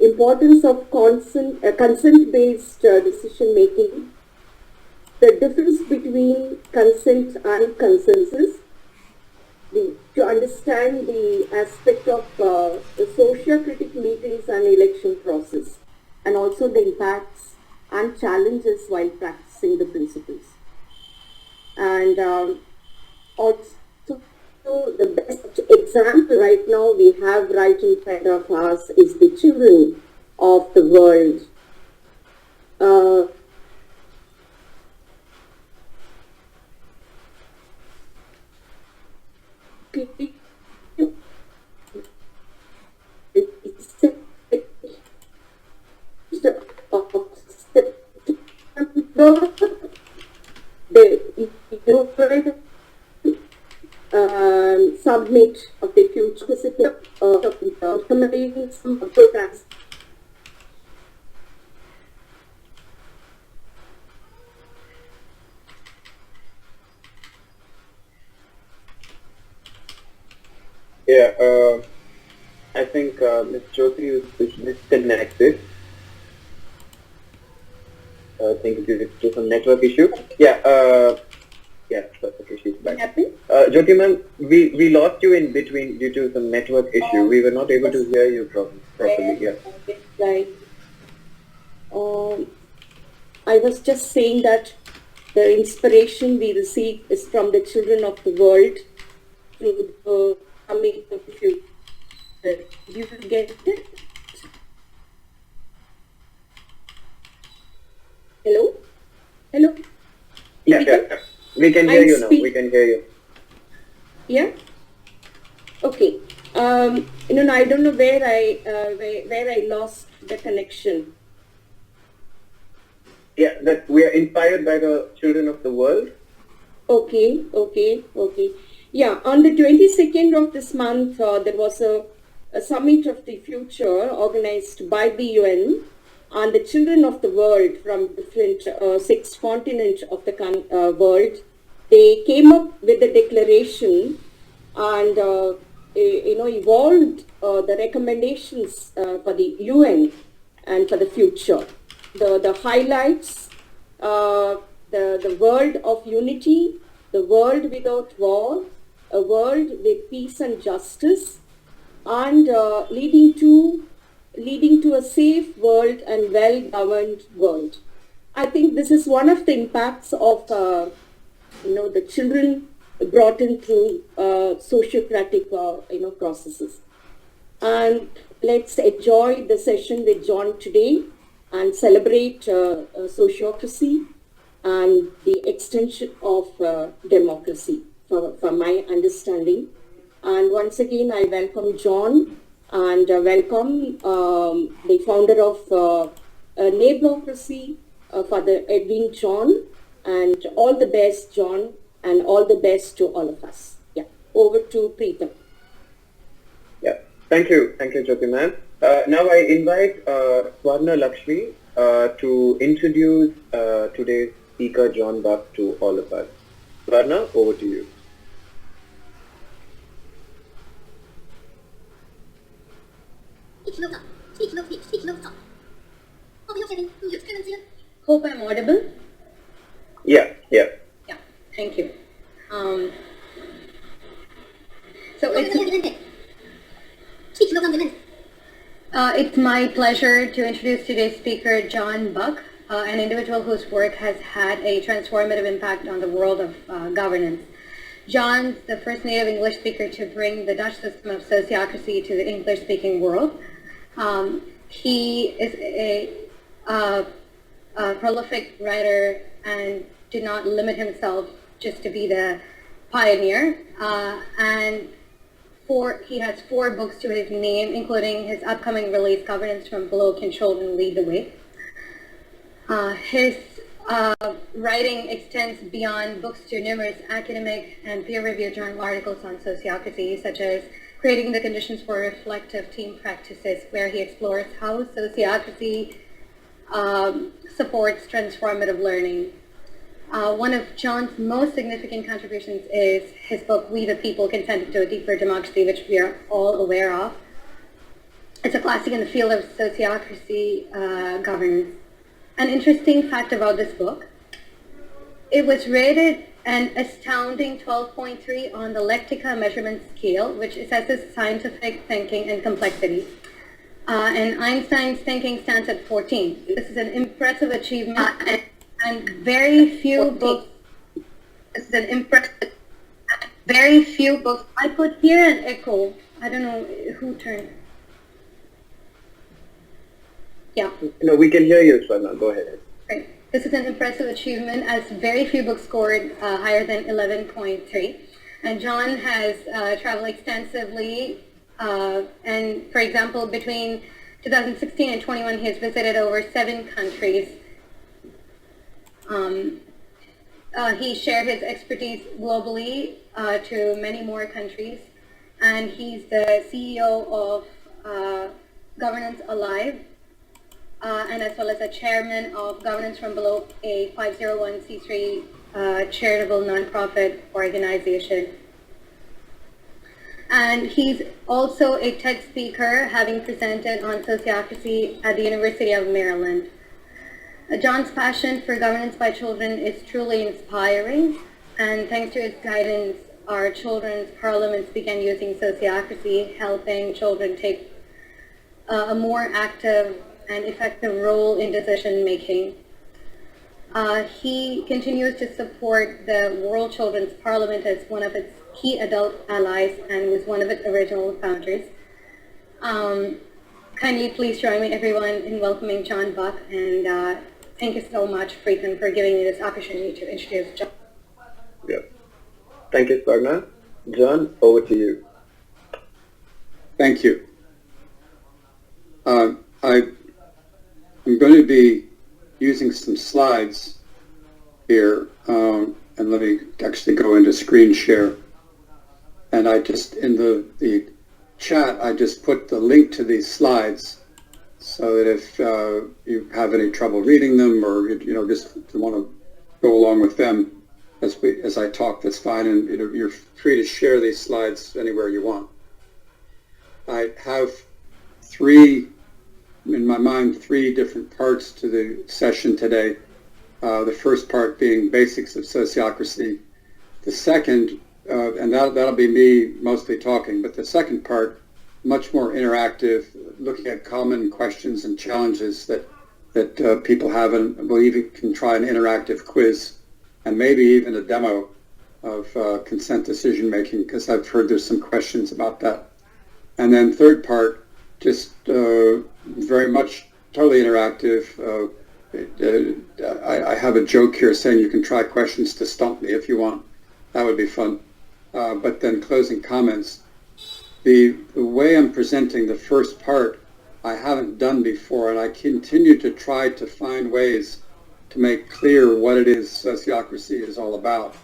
importance of consent-based decision making, the difference between consent and consensus, to understand the aspect of the sociocritic meetings and election process, and also the impacts and challenges while practicing the principles. And also the best example right now we have right in front of us is the children of the world. Submit of the future programs. Yeah, I think Ms. Jyoti is disconnected. I think due to some network issue. Yeah, that's okay, she's back. Jyoti ma'am, we lost you in between due to some network issue. We were not able to hear you properly. Yeah. Like, I was just saying that the inspiration we receive is from the children of the world through the coming of the future. Do you get it? Hello? Hello? Yeah. We can hear you now. We can hear you. Yeah? Okay. I don't know where I lost the connection. Yeah, that we are inspired by the children of the world. Okay. Yeah, on the 22nd of this month, there was a summit of the future organized by the UN on the children of the world from different 6 continents of the world. They came up with a declaration and evolved the recommendations for the UN and for the future. The highlights, the world of unity, the world without war, a world with peace and justice, and leading to a safe world and well-governed world. I think this is one of the impacts of the children brought in through sociocratic processes. And let's enjoy the session with John today and celebrate sociocracy and the extension of democracy from my understanding. And once again, I welcome John and welcome the founder of Nablocracy, Father Edwin John, and all the best, John, and all the best to all of us. Yeah, over to Preetham. Yeah, thank you, Jyoti ma'am. Now I invite Swarna Lakshmi to introduce today's speaker, John Buck, to all of us. Swarna, over to you. Hope I'm audible. Yeah. Yeah, thank you. It's my pleasure to introduce today's speaker, John Buck, an individual whose work has had a transformative impact on the world of governance. John's the first native English speaker to bring the Dutch system of sociocracy to the English-speaking world. He is a prolific writer and did not limit himself just to be the pioneer. He has 4 books to his name, including his upcoming release, Governance from Below, Control and Lead the Way. His writing extends beyond books to numerous academic and peer-reviewed journal articles on sociocracy, such as Creating the Conditions for Reflective Team Practices, where he explores how sociocracy supports transformative learning. One of John's most significant contributions is his book, We the People, Consented to a Deeper Democracy, which we are all aware of. It's a classic in the field of sociocracy governance. An interesting fact about this book: it was rated an astounding 12.3 on the Lectica measurement scale, which assesses scientific thinking and complexity. And Einstein's thinking stands at 14. This is an impressive achievement, and very few books. This is an impressive. Very few books. I could hear an echo. I don't know who turned. Yeah. No, we can hear you, Swarna. Go ahead. Great. This is an impressive achievement, as very few books scored higher than 11.3. And John has traveled extensively, and for example, between 2016 and 21, he has visited over 7 countries. He shared his expertise globally to many more countries, and he's the CEO of Governance Alive, and as well as a chairman of Governance from Below, a 501c3 charitable nonprofit organization. And he's also a TED speaker, having presented on sociocracy at the University of Maryland. John's passion for governance by children is truly inspiring, and thanks to his guidance, our children's parliaments began using sociocracy, helping children take a more active and effective role in decision making. He continues to support the World Children's Parliament as one of its key adult allies and was one of its original founders. Kindly please join me, everyone, in welcoming John Buck, and thank you so much, Preetham, for giving me this opportunity to introduce John. Yeah. Thank you, Swarna. John, over to you. Thank you. I'm going to be using some slides here, and let me actually go into screen share. And I just, in the chat, I just put the link to these slides so that if you have any trouble reading them, or just want to go along with them as I talk, that's fine. And you're free to share these slides anywhere you want. I have in my mind, three different parts to the session today. The first part being basics of sociocracy. The second, and that'll be me mostly talking, but the second part, much more interactive, looking at common questions and challenges that people have, and we'll even can try an interactive quiz, and maybe even a demo of consent decision making, because I've heard there's some questions about that. And then third part, just very much totally interactive. I have a joke here saying you can try questions to stump me if you want. That would be fun. But then closing comments. The way I'm presenting the first part, I haven't done before, and I continue to try to find ways to make clear what it is sociocracy is all about,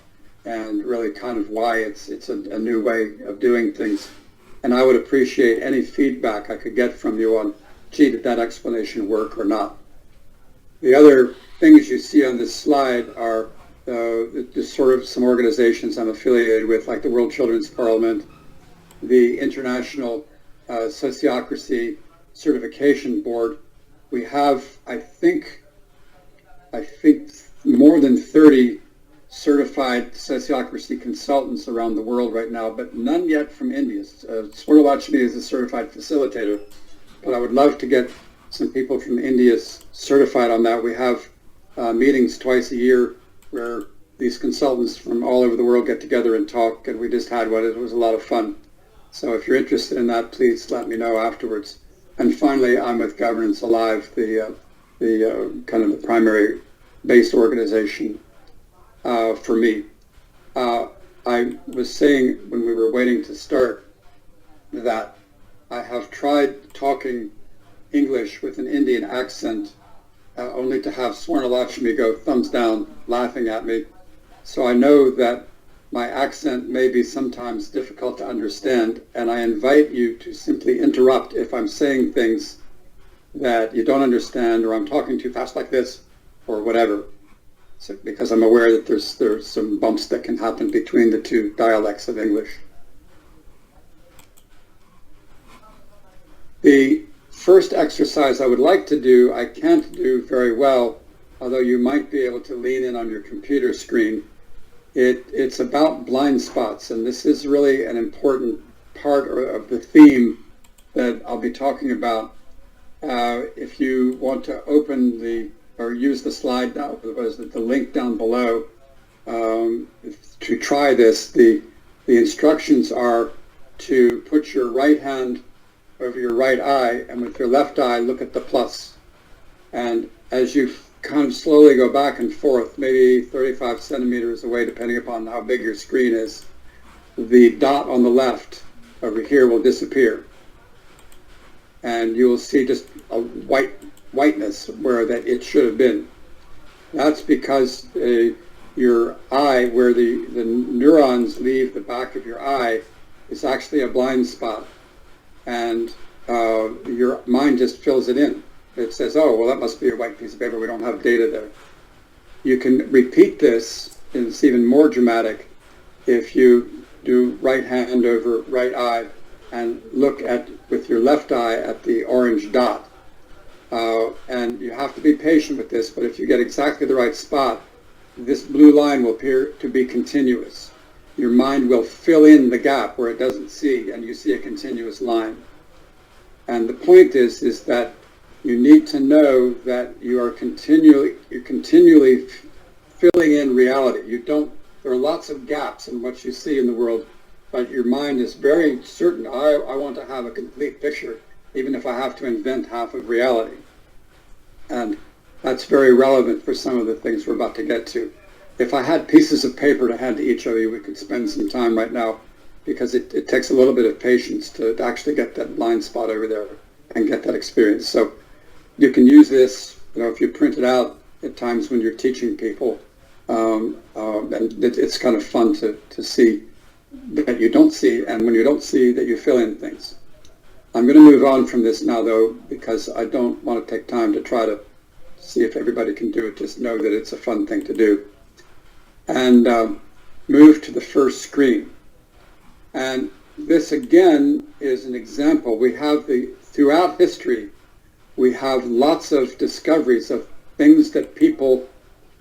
and really kind of why it's a new way of doing things. And I would appreciate any feedback I could get from you on, gee, did that explanation work or not? The other things you see on this slide are just sort of some organizations I'm affiliated with, like the World Children's Parliament, the International Sociocracy Certification Board. We have, I think more than 30 certified sociocracy consultants around the world right now, but none yet from India. Swarnalakshmi is a certified facilitator, but I would love to get some people from India certified on that. We have meetings twice a year where these consultants from all over the world get together and talk, and we just had one. It was a lot of fun. So if you're interested in that, please let me know afterwards. And finally, I'm with Governance Alive, the kind of the primary base organization for me. I was saying when we were waiting to start that I have tried talking English with an Indian accent, only to have Swarnalakshmi go thumbs down, laughing at me. So I know that my accent may be sometimes difficult to understand, and I invite you to simply interrupt if I'm saying things that you don't understand, or I'm talking too fast like this, or whatever. So, because I'm aware that there's some bumps that can happen between the two dialects of English. The first exercise I would like to do, I can't do very well, although you might be able to lean in on your computer screen. It's about blind spots, and this is really an important part of the theme that I'll be talking about. If you want to open or use the slide down, the link down below, to try this, the instructions are to put your right hand over your right eye, and with your left eye, look at the plus. And as you kind of slowly go back and forth, maybe 35 centimeters away, depending upon how big your screen is, the dot on the left over here will disappear. And you will see just a whiteness where that it should have been. That's because your eye, where the neurons leave the back of your eye, is actually a blind spot. And your mind just fills it in. It says, oh, well, that must be a white piece of paper. We don't have data there. You can repeat this, and it's even more dramatic if you do right hand over right eye and look with your left eye at the orange dot. And you have to be patient with this, but if you get exactly the right spot, this blue line will appear to be continuous. Your mind will fill in the gap where it doesn't see, and you see a continuous line. And the point is that you need to know that you're continually filling in reality. There are lots of gaps in what you see in the world, but your mind is very certain, I want to have a complete picture, even if I have to invent half of reality. And that's very relevant for some of the things we're about to get to. If I had pieces of paper to hand to each of you, we could spend some time right now, because it takes a little bit of patience to actually get that blind spot over there and get that experience. So you can use this, if you print it out at times when you're teaching people, and it's kind of fun to see that you don't see, and when you don't see, that you fill in things. I'm going to move on from this now, though, because I don't want to take time to try to see if everybody can do it. Just know that it's a fun thing to do. And move to the first screen. And this, again, is an example. We have throughout history, we have lots of discoveries of things that people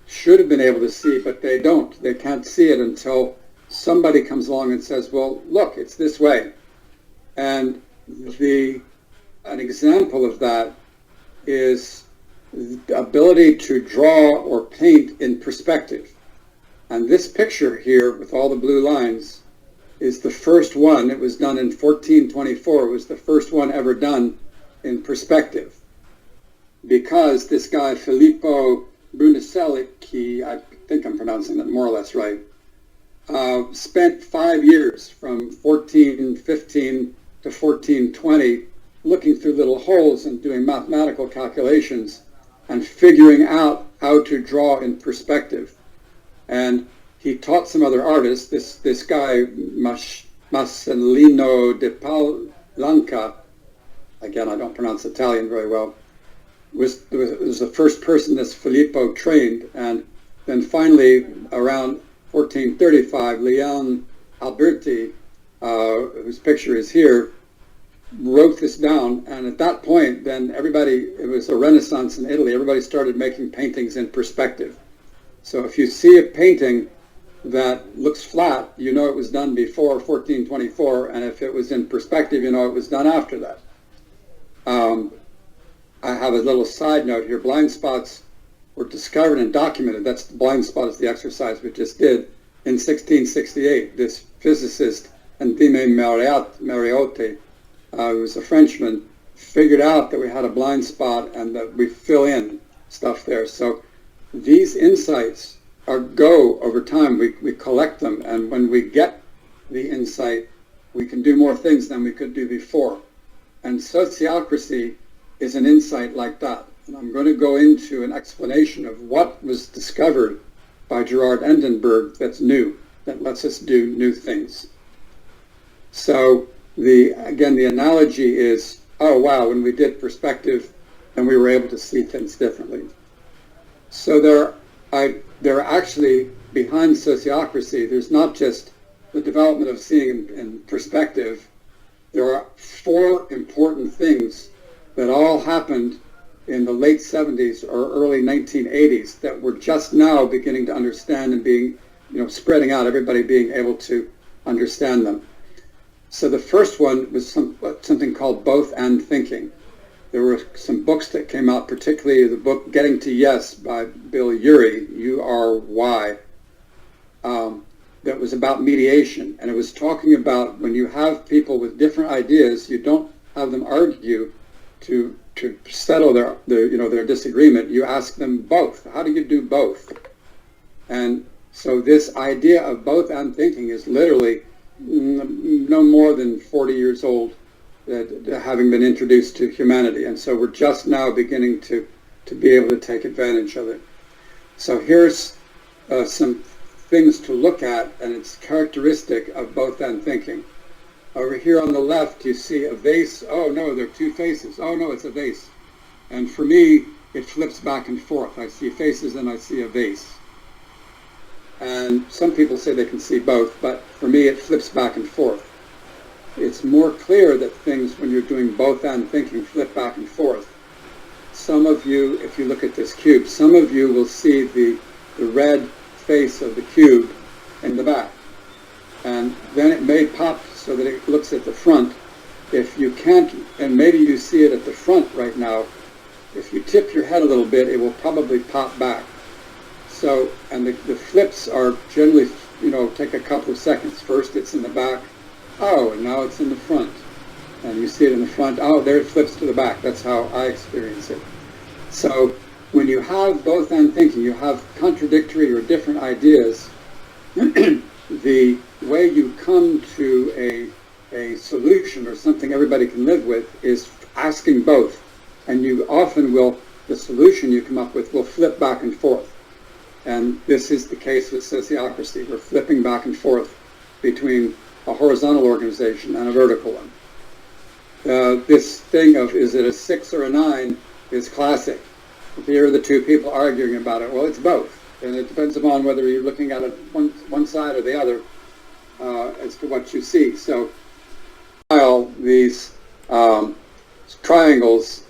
should have been able to see, but they don't. They can't see it until somebody comes along and says, well, look, it's this way. And an example of that is the ability to draw or paint in perspective. And this picture here with all the blue lines is the first one. It was done in 1424. It was the first one ever done in perspective. Because this guy, Filippo Brunelleschi, I think I'm pronouncing that more or less right, spent 5 years from 1415 to 1420 looking through little holes and doing mathematical calculations and figuring out how to draw in perspective. And he taught some other artists. This guy, Marcellino de Palanca, again, I don't pronounce Italian very well, was the first person this Filippo trained. And then finally, around 1435, Leon Alberti, whose picture is here, wrote this down. And at that point, then it was a renaissance in Italy. Everybody started making paintings in perspective. So if you see a painting that looks flat, you know it was done before 1424, and if it was in perspective, you know it was done after that. I have a little side note here. Blind spots were discovered and documented. That's the blind spot is the exercise we just did. In 1668, this physicist, Antime Mariotti, who was a Frenchman, figured out that we had a blind spot and that we fill in stuff there. So these insights go over time. We collect them, and when we get the insight, we can do more things than we could do before. And Sociocracy is an insight like that. And I'm going to go into an explanation of what was discovered by Gerard Endenberg that's new, that lets us do new things. So the analogy is, oh wow, when we did perspective, and we were able to see things differently. So there are actually, behind Sociocracy, there's not just the development of seeing in perspective. There are 4 important things that all happened in the late 70s or early 1980s that we're just now beginning to understand and being, spreading out, everybody being able to understand them. So the first one was something called Both and Thinking. There were some books that came out, particularly the book Getting to Yes by Bill Urey, U-R-Y, that was about mediation. And it was talking about when you have people with different ideas, you don't have them argue to settle their disagreement. You ask them both. How do you do both? And so this idea of both and thinking is literally no more than 40 years old, having been introduced to humanity. And so we're just now beginning to be able to take advantage of it. So here's some things to look at, and it's characteristic of both and thinking. Over here on the left, you see a vase. Oh no, there are two faces. Oh no, it's a vase. And for me, it flips back and forth. I see faces and I see a vase. And some people say they can see both, but for me, it flips back and forth. It's more clear that things, when you're doing both and thinking, flip back and forth. Some of you, if you look at this cube, some of you will see the red face of the cube in the back. And then it may pop so that it looks at the front. If you can't, and maybe you see it at the front right now, if you tip your head a little bit, it will probably pop back. So, and the flips are generally, take a couple of seconds. First it's in the back. Oh, and now it's in the front. And you see it in the front. Oh, there it flips to the back. That's how I experience it. So when you have both and thinking, you have contradictory or different ideas, the way you come to a solution or something everybody can live with is asking both. And you often will, the solution you come up with will flip back and forth. And this is the case with sociocracy. We're flipping back and forth between a horizontal organization and a vertical one. This thing of is it a 6 or a 9 is classic. Here are the two people arguing about it. Well, it's both. And it depends upon whether you're looking at it one side or the other as to what you see. So while these triangles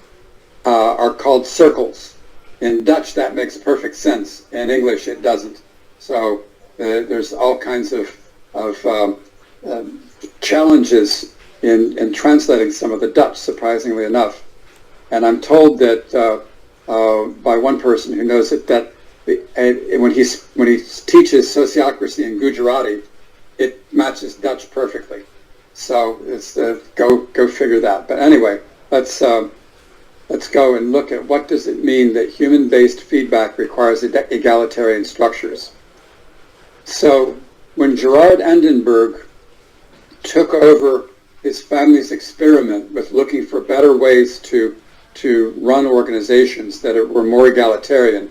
are called circles. In Dutch, that makes perfect sense. In English, it doesn't. So there's all kinds of challenges in translating some of the Dutch, surprisingly enough. And I'm told that by one person who knows it, that when he teaches sociocracy in Gujarati, it matches Dutch perfectly. So it's go figure that. But anyway, let's go and look at what does it mean that human-based feedback requires egalitarian structures. So when Gerard Endenberg took over his family's experiment with looking for better ways to run organizations that were more egalitarian,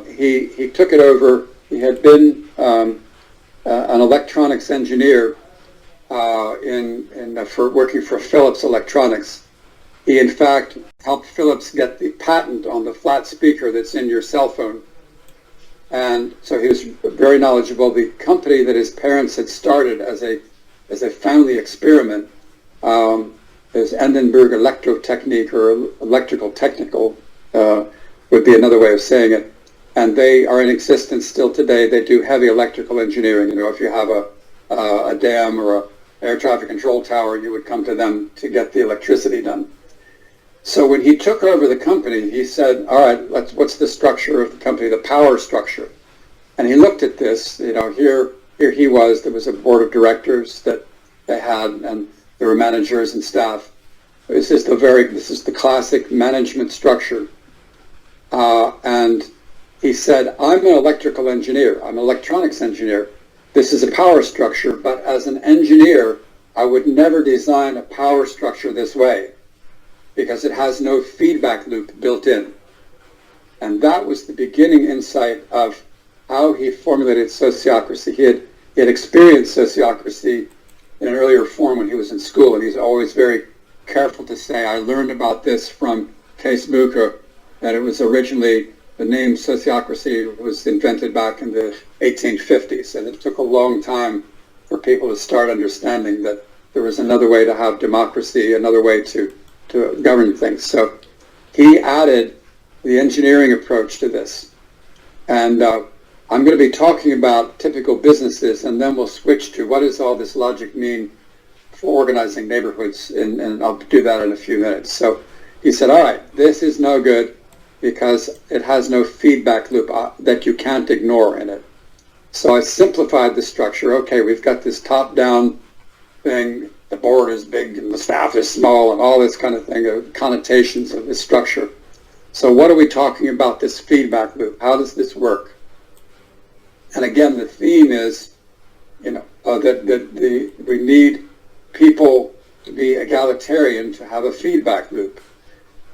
he took it over. He had been an electronics engineer for working for Philips Electronics. He, in fact, helped Philips get the patent on the flat speaker that's in your cell phone. And so he was very knowledgeable. The company that his parents had started as a family experiment is Endenberg Electrotechnique, or Electrical Technical would be another way of saying it. And they are in existence still today. They do heavy electrical engineering. If you have a dam or a air traffic control tower, you would come to them to get the electricity done. So when he took over the company, he said, all right, what's the structure of the company, the power structure? And he looked at this, here he was, there was a board of directors that they had, and there were managers and staff. This is the classic management structure. And he said, I'm an electrical engineer, I'm an electronics engineer. This is a power structure, but as an engineer, I would never design a power structure this way, because it has no feedback loop built in. And that was the beginning insight of how he formulated sociocracy. He had experienced sociocracy in an earlier form when he was in school, and he's always very careful to say, I learned about this from Kees Bucher, that it was originally, the name sociocracy was invented back in the 1850s, and it took a long time for people to start understanding that there was another way to have democracy, another way to to govern things. So he added the engineering approach to this. And I'm going to be talking about typical businesses, and then we'll switch to what does all this logic mean for organizing neighborhoods, and I'll do that in a few minutes. So he said, all right, this is no good because it has no feedback loop that you can't ignore in it. So I simplified the structure. Okay, we've got this top-down thing, the board is big and the staff is small and all this kind of thing, connotations of this structure. So what are we talking about, this feedback loop? How does this work? And again, the theme is, that we need people to be egalitarian to have a feedback loop.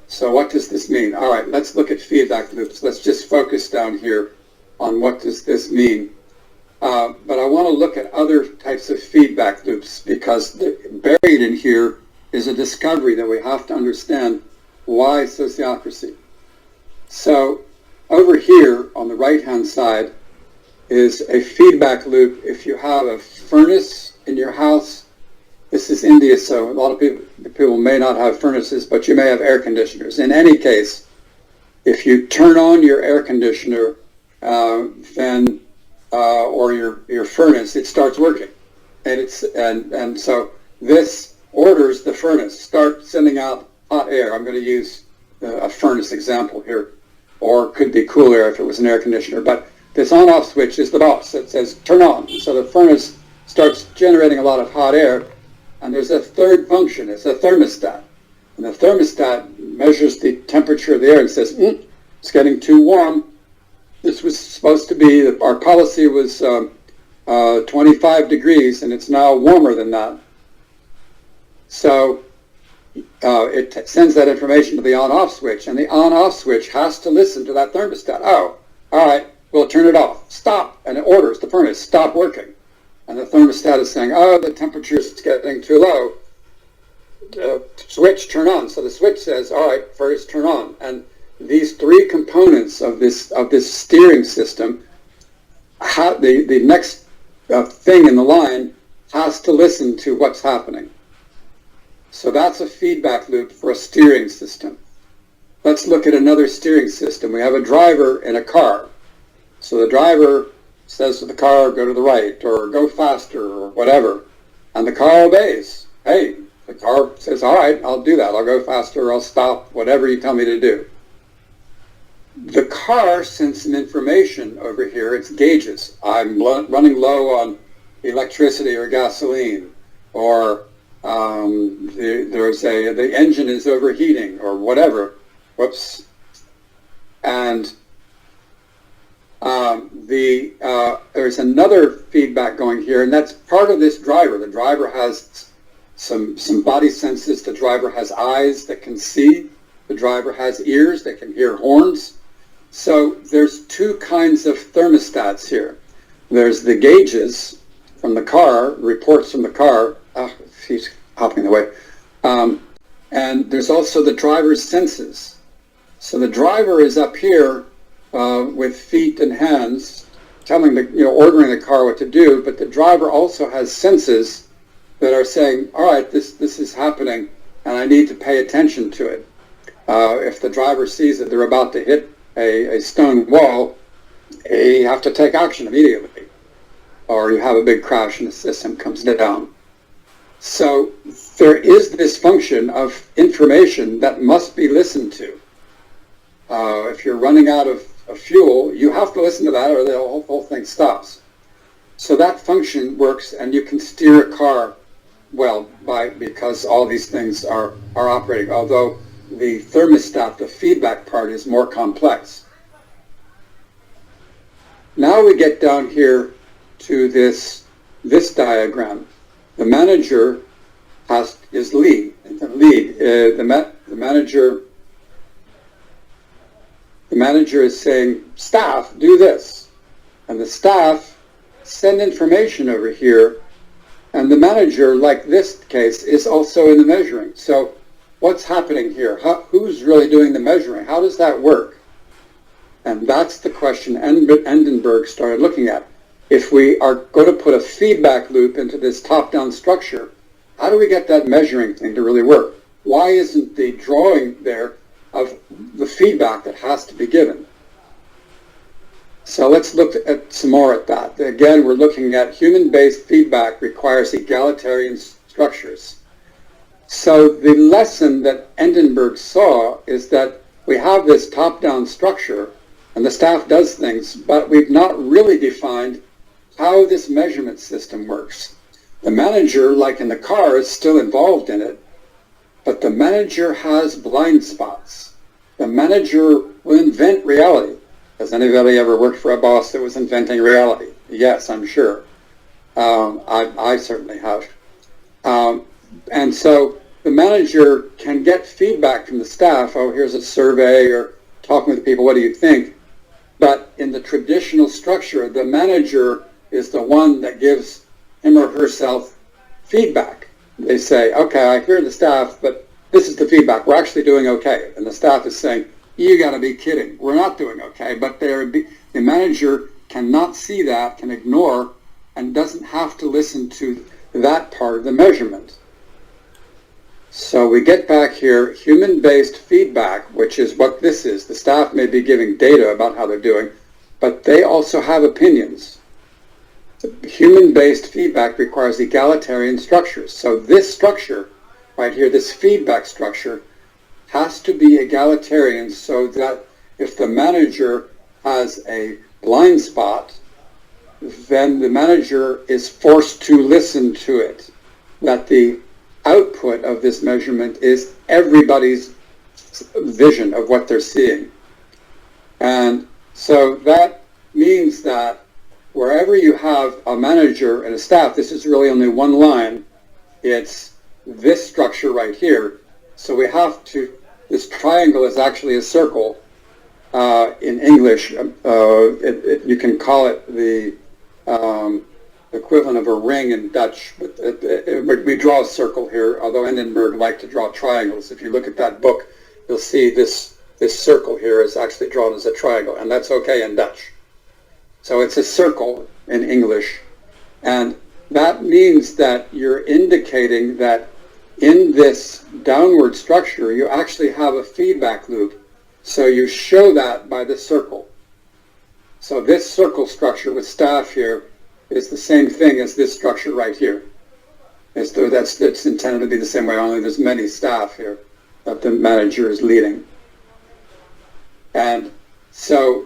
So what does this mean? All right, let's look at feedback loops. Let's just focus down here on what does this mean. But I want to look at other types of feedback loops because buried in here is a discovery that we have to understand why sociocracy. So over here on the right-hand side is a feedback loop. If you have a furnace in your house, this is India, so a lot of people may not have furnaces, but you may have air conditioners. In any case, if you turn on your air conditioner, then or your furnace, it starts working, and so this orders the furnace start sending out hot air. I'm going to use a furnace example here, or could be cool air if it was an air conditioner. But this on-off switch is the boss that says turn on. So the furnace starts generating a lot of hot air, and there's a third function. It's a thermostat, and the thermostat measures the temperature of the air and says it's getting too warm. This was supposed to be, our policy was 25 degrees, and it's now warmer than that. So it sends that information to the on-off switch, and the on-off switch has to listen to that thermostat. Oh, all right, we'll turn it off. Stop, and it orders the furnace, stop working. And the thermostat is saying, oh, the temperature is getting too low. Switch, turn on. So the switch says, all right, furnace, turn on. And these three components of this steering system, the next thing in the line has to listen to what's happening. So that's a feedback loop for a steering system. Let's look at another steering system. We have a driver in a car. So the driver says to the car, go to the right, or go faster, or whatever. And the car obeys. Hey, the car says, all right, I'll do that. I'll go faster, I'll stop, whatever you tell me to do. The car sends some information over here. It's gauges. I'm running low on electricity or gasoline, or the engine is overheating, or whatever. Whoops. And there's another feedback going here, and that's part of this driver. The driver has some body senses. The driver has eyes that can see. The driver has ears that can hear horns. So there's two kinds of thermostats here. There's the gauges from the car, reports from the car. He's hopping away. And there's also the driver's senses. So the driver is up here with feet and hands, telling ordering the car what to do. But the driver also has senses that are saying, all right, this is happening, and I need to pay attention to it. If the driver sees that they're about to hit a stone wall, you have to take action immediately, or you have a big crash and the system comes down. So there is this function of information that must be listened to. If you're running out of fuel, you have to listen to that, or the whole thing stops. So that function works, and you can steer a car well because all these things are operating, although the thermostat, the feedback part, is more complex. Now we get down here to this diagram. The manager is lead. The manager is saying, staff, do this. And the staff send information over here, and the manager, like this case, is also in the measuring. So what's happening here? Who's really doing the measuring? How does that work? And that's the question Endenberg started looking at. If we are going to put a feedback loop into this top-down structure, how do we get that measuring thing to really work? why isn't the drawing there of the feedback that has to be given? So let's look at some more at that. Again, we're looking at human-based feedback requires egalitarian structures. So the lesson that Endenburg saw is that we have this top-down structure and the staff does things, but we've not really defined how this measurement system works. The manager, like in the car, is still involved in it, but the manager has blind spots. The manager will invent reality. Has anybody ever worked for a boss that was inventing reality? Yes, I'm sure. I certainly have. And so the manager can get feedback from the staff. Oh, here's a survey, or talking with people, what do you think? But in the traditional structure, the manager is the one that gives him or herself feedback. They say, okay, I hear the staff, but this is the feedback. We're actually doing okay. And the staff is saying, you got to be kidding. We're not doing okay. But the manager cannot see that, can ignore, and doesn't have to listen to that part of the measurement. So we get back here, human-based feedback, which is what this is. The staff may be giving data about how they're doing, but they also have opinions. Human-based feedback requires egalitarian structures. So this structure right here, this feedback structure, has to be egalitarian so that if the manager has a blind spot, then the manager is forced to listen to it. That the output of this measurement is everybody's vision of what they're seeing. And so that means that wherever you have a manager and a staff, this is really only one line. It's this structure right here. So we have to, this triangle is actually a circle in English. You can call it the equivalent of a ring in Dutch. But we draw a circle here, although Endenburg liked to draw triangles. If you look at that book, you'll see this circle here is actually drawn as a triangle, and that's okay in Dutch. So it's a circle in English, and that means that you're indicating that in this downward structure, you actually have a feedback loop. So you show that by the circle. So this circle structure with staff here is the same thing as this structure right here. It's intended to be the same way, only there's many staff here that the manager is leading. And so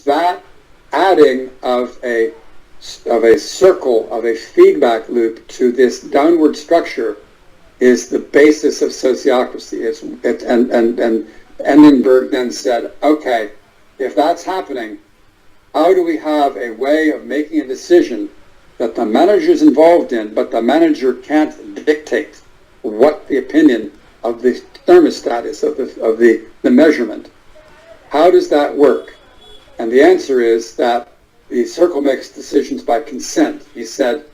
that adding of a circle, of a feedback loop to this downward structure is the basis of sociocracy. And Endenburg then said, okay, if that's happening, how do we have a way of making a decision that the manager's involved in, but the manager can't dictate what the opinion of the thermostat is, of the measurement? How does that work? And the answer is that the circle makes decisions by consent. He said,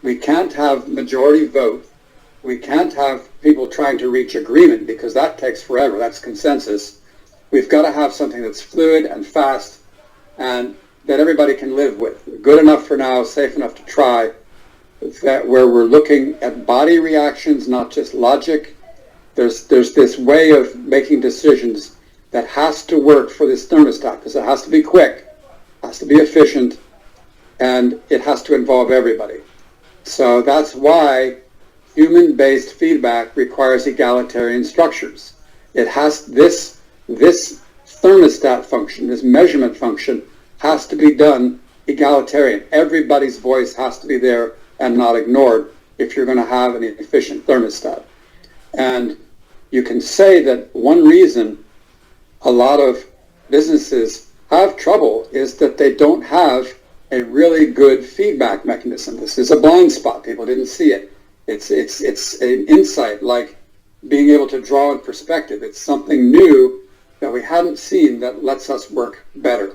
we can't have majority vote. We can't have people trying to reach agreement because that takes forever. That's consensus. We've got to have something that's fluid and fast and that everybody can live with. Good enough for now, safe enough to try, that where we're looking at body reactions, not just logic. There's this way of making decisions that has to work for this thermostat because it has to be quick, has to be efficient, and it has to involve everybody. So that's why human-based feedback requires egalitarian structures. It has this thermostat function, this measurement function, has to be done egalitarian. Everybody's voice has to be there and not ignored if you're going to have an efficient thermostat. And you can say that one reason a lot of businesses have trouble is that they don't have a really good feedback mechanism. This is a blind spot. People didn't see it. It's an insight, like being able to draw in perspective. It's something new that we hadn't seen that lets us work better.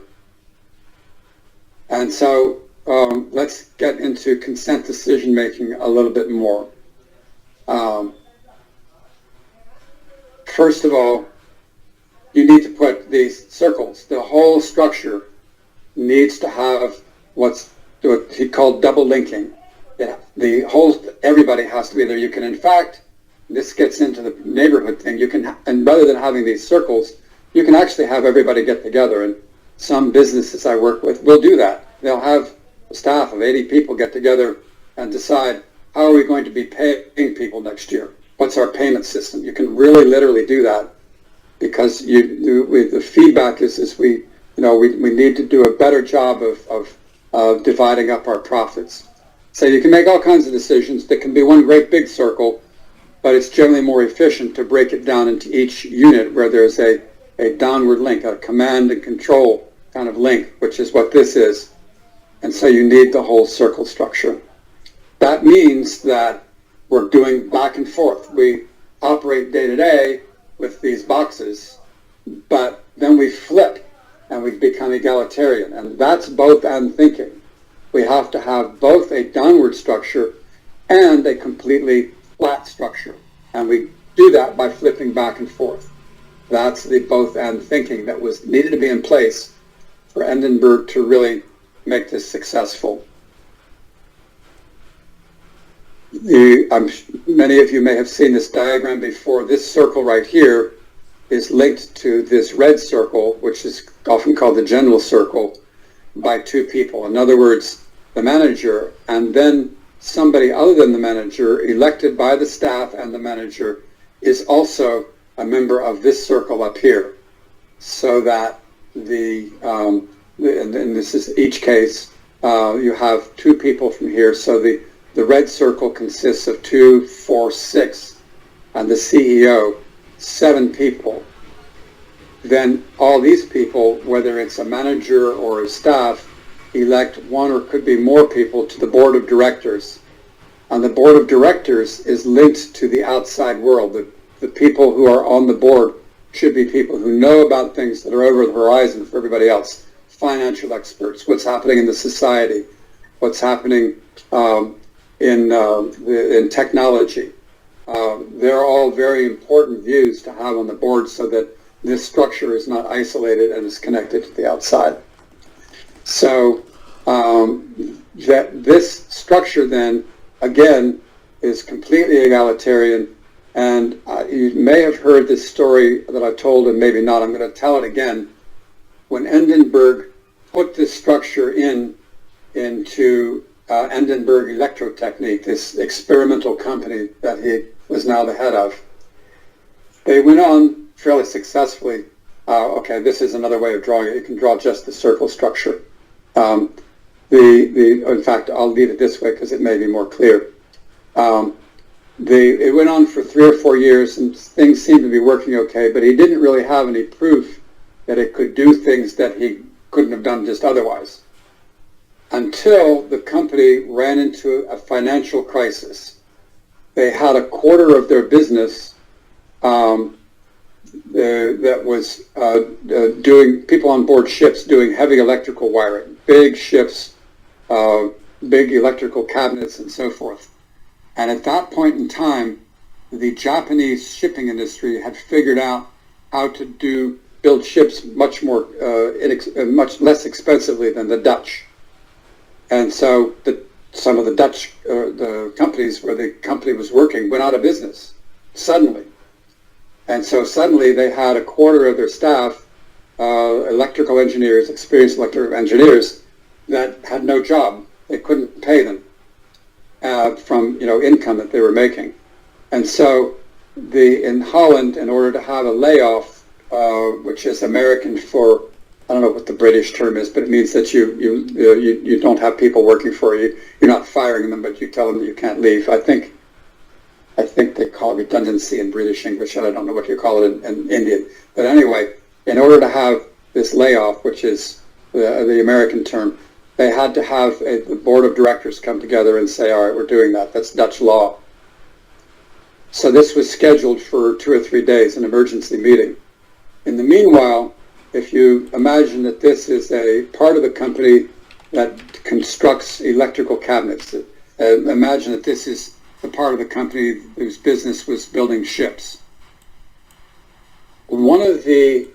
And so let's get into consent decision making a little bit more. First of all, you need to put these circles. The whole structure needs to have what he called double linking. Everybody has to be there. You can, in fact, this gets into the neighborhood thing. You can, and rather than having these circles, you can actually have everybody get together. And some businesses I work with will do that. They'll have a staff of 80 people get together and decide, how are we going to be paying people next year? What's our payment system? You can really literally do that, because the feedback is we need to do a better job of dividing up our profits. So you can make all kinds of decisions that can be one great big circle, but it's generally more efficient to break it down into each unit where there's a downward link, a command and control kind of link, which is what this is. And so you need the whole circle structure. That means that we're doing back and forth. We operate day to day with these boxes, but then we flip and we become egalitarian. And that's both and thinking. We have to have both a downward structure and a completely flat structure. And we do that by flipping back and forth. That's the both and thinking that was needed to be in place for Endenburg to really make this successful. Many of you may have seen this diagram before. This circle right here is linked to this red circle, which is often called the general circle, by two people. In other words, the manager and then somebody other than the manager, elected by the staff and the manager, is also a member of this circle up here. So that and this is each case, you have two people from here. So the red circle consists of 2, 4, 6, and the CEO, 7 people. Then all these people, whether it's a manager or a staff, elect one or could be more people to the board of directors. And the board of directors is linked to the outside world. The people who are on the board should be people who know about things that are over the horizon for everybody else. Financial experts, what's happening in the society, what's happening in technology. They're all very important views to have on the board so that this structure is not isolated and is connected to the outside. So that this structure then, again, is completely egalitarian. And you may have heard this story that I've told, and maybe not. I'm going to tell it again. When Endenburg put this structure into Endenburg Electrotechnique, this experimental company that he was now the head of, they went on fairly successfully. Okay, this is another way of drawing it. You can draw just the circle structure. In fact, I'll leave it this way because it may be more clear. It went on for 3 or 4 years, and things seemed to be working okay, but he didn't really have any proof that it could do things that he couldn't have done just otherwise, until the company ran into a financial crisis. They had a quarter of their business that was doing people on board ships doing heavy electrical wiring, big ships, big electrical cabinets, and so forth. And at that point in time, the Japanese shipping industry had figured out how to build ships much much less expensively than the Dutch. And so some of the Dutch the companies where the company was working went out of business suddenly. And so suddenly they had a quarter of their staff, electrical engineers, experienced electrical engineers, that had no job. They couldn't pay them from income that they were making. And so in Holland, in order to have a layoff, which is American for, I don't know what the British term is, but it means that you don't have people working for you. You're not firing them, but you tell them that you can't leave. I think they call it redundancy in British English, and I don't know what you call it in Indian. But anyway, in order to have this layoff, which is the American term, they had to have the board of directors come together and say, all right, we're doing that. That's Dutch law. So this was scheduled for 2 or 3 days, an emergency meeting. In the meanwhile, if you imagine that this is a part of the company that constructs electrical cabinets, imagine that this is the part of the company whose business was building ships. One of the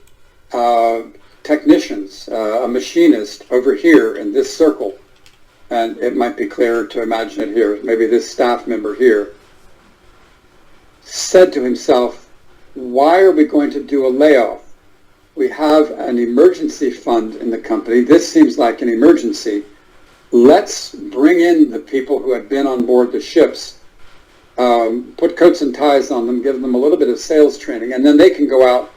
technicians, a machinist over here in this circle, and it might be clearer to imagine it here, maybe this staff member here, said to himself, why are we going to do a layoff? We have an emergency fund in the company. This seems like an emergency. Let's bring in the people who had been on board the ships, put coats and ties on them, give them a little bit of sales training, and then they can go out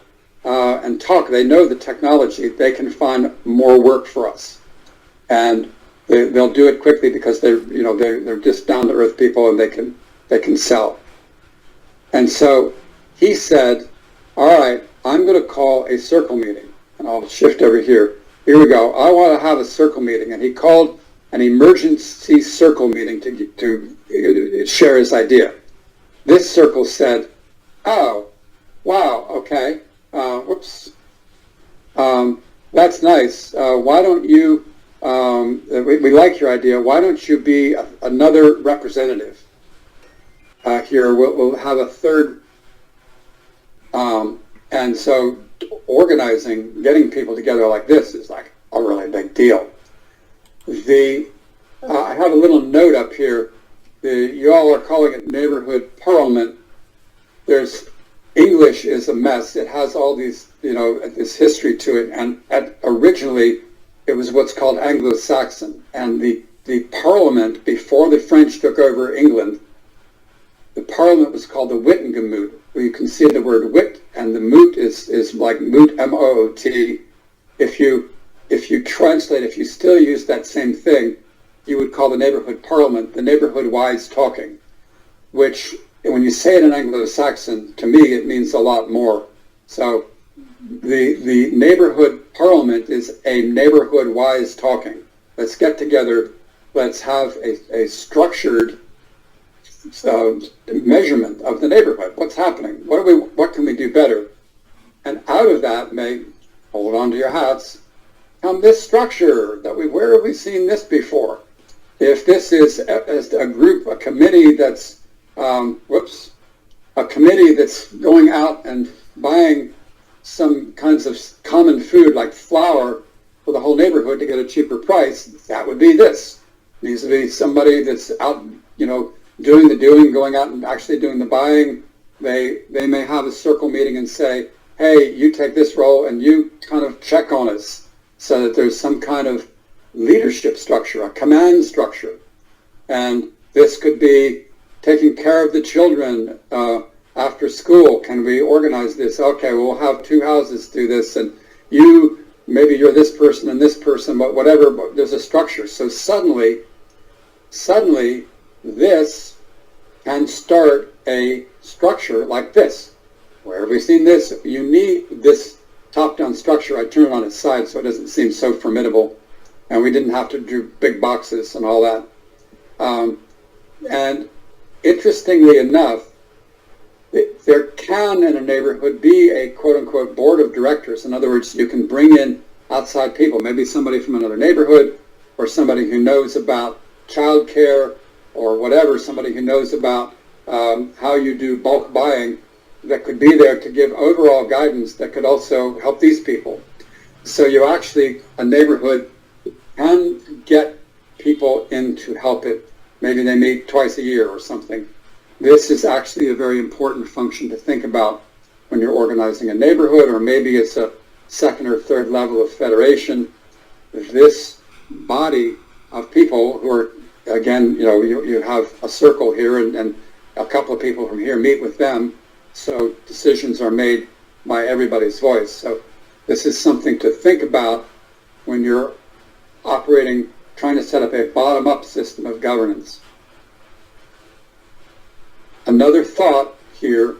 and talk. They know the technology. They can find more work for us. And they'll do it quickly because they're just down to earth people, and they can sell. And so he said, all right, I'm going to call a circle meeting. And I'll shift over here. Here we go. I want to have a circle meeting. And he called an emergency circle meeting to share his idea. This circle said, oh, wow, okay, whoops. That's nice. Why don't you, we like your idea, why don't you be another representative here? We'll have a third. And so organizing, getting people together like this is like a really big deal. I have a little note up here. You all are calling it neighborhood parliament. There's English is a mess. It has all these, this history to it. And originally, it was what's called Anglo-Saxon. And the parliament, before the French took over England, the parliament was called the Wittengemut, where you can see the word wit, and the moot is like moot, M-O-O-T. If you translate, if you still use that same thing, you would call the neighborhood parliament the neighborhood wise talking, which when you say it in Anglo-Saxon, to me, it means a lot more. So the neighborhood parliament is a neighborhood wise talking. Let's get together. Let's have a structured measurement of the neighborhood. What's happening? What can we do better? And out of that may, hold on to your hats, come this structure that where have we seen this before? If this is a group, a committee that's, a committee that's going out and buying some kinds of common food like flour for the whole neighborhood to get a cheaper price, that would be this. It needs to be somebody that's out, doing the doing, going out and actually doing the buying. They may have a circle meeting and say, hey, you take this role and you kind of check on us, so that there's some kind of leadership structure, a command structure. And this could be taking care of the children after school. Can we organize this? Okay, we'll have 2 houses do this, and maybe you're this person and this person, but whatever, but there's a structure. So suddenly this can start a structure like this. Where have we seen this? You need this top-down structure. I turn it on its side so it doesn't seem so formidable. And we didn't have to do big boxes and all that. And interestingly enough, there can in a neighborhood be a quote-unquote board of directors. In other words, you can bring in outside people, maybe somebody from another neighborhood or somebody who knows about child care or whatever, somebody who knows about how you do bulk buying, that could be there to give overall guidance that could also help these people. So a neighborhood can get people in to help it. Maybe they meet twice a year or something. This is actually a very important function to think about when you're organizing a neighborhood, or maybe it's a second or third level of federation. This body of people who are, again, you have a circle here and a couple of people from here meet with them. So decisions are made by everybody's voice. So this is something to think about when you're trying to set up a bottom-up system of governance. Another thought here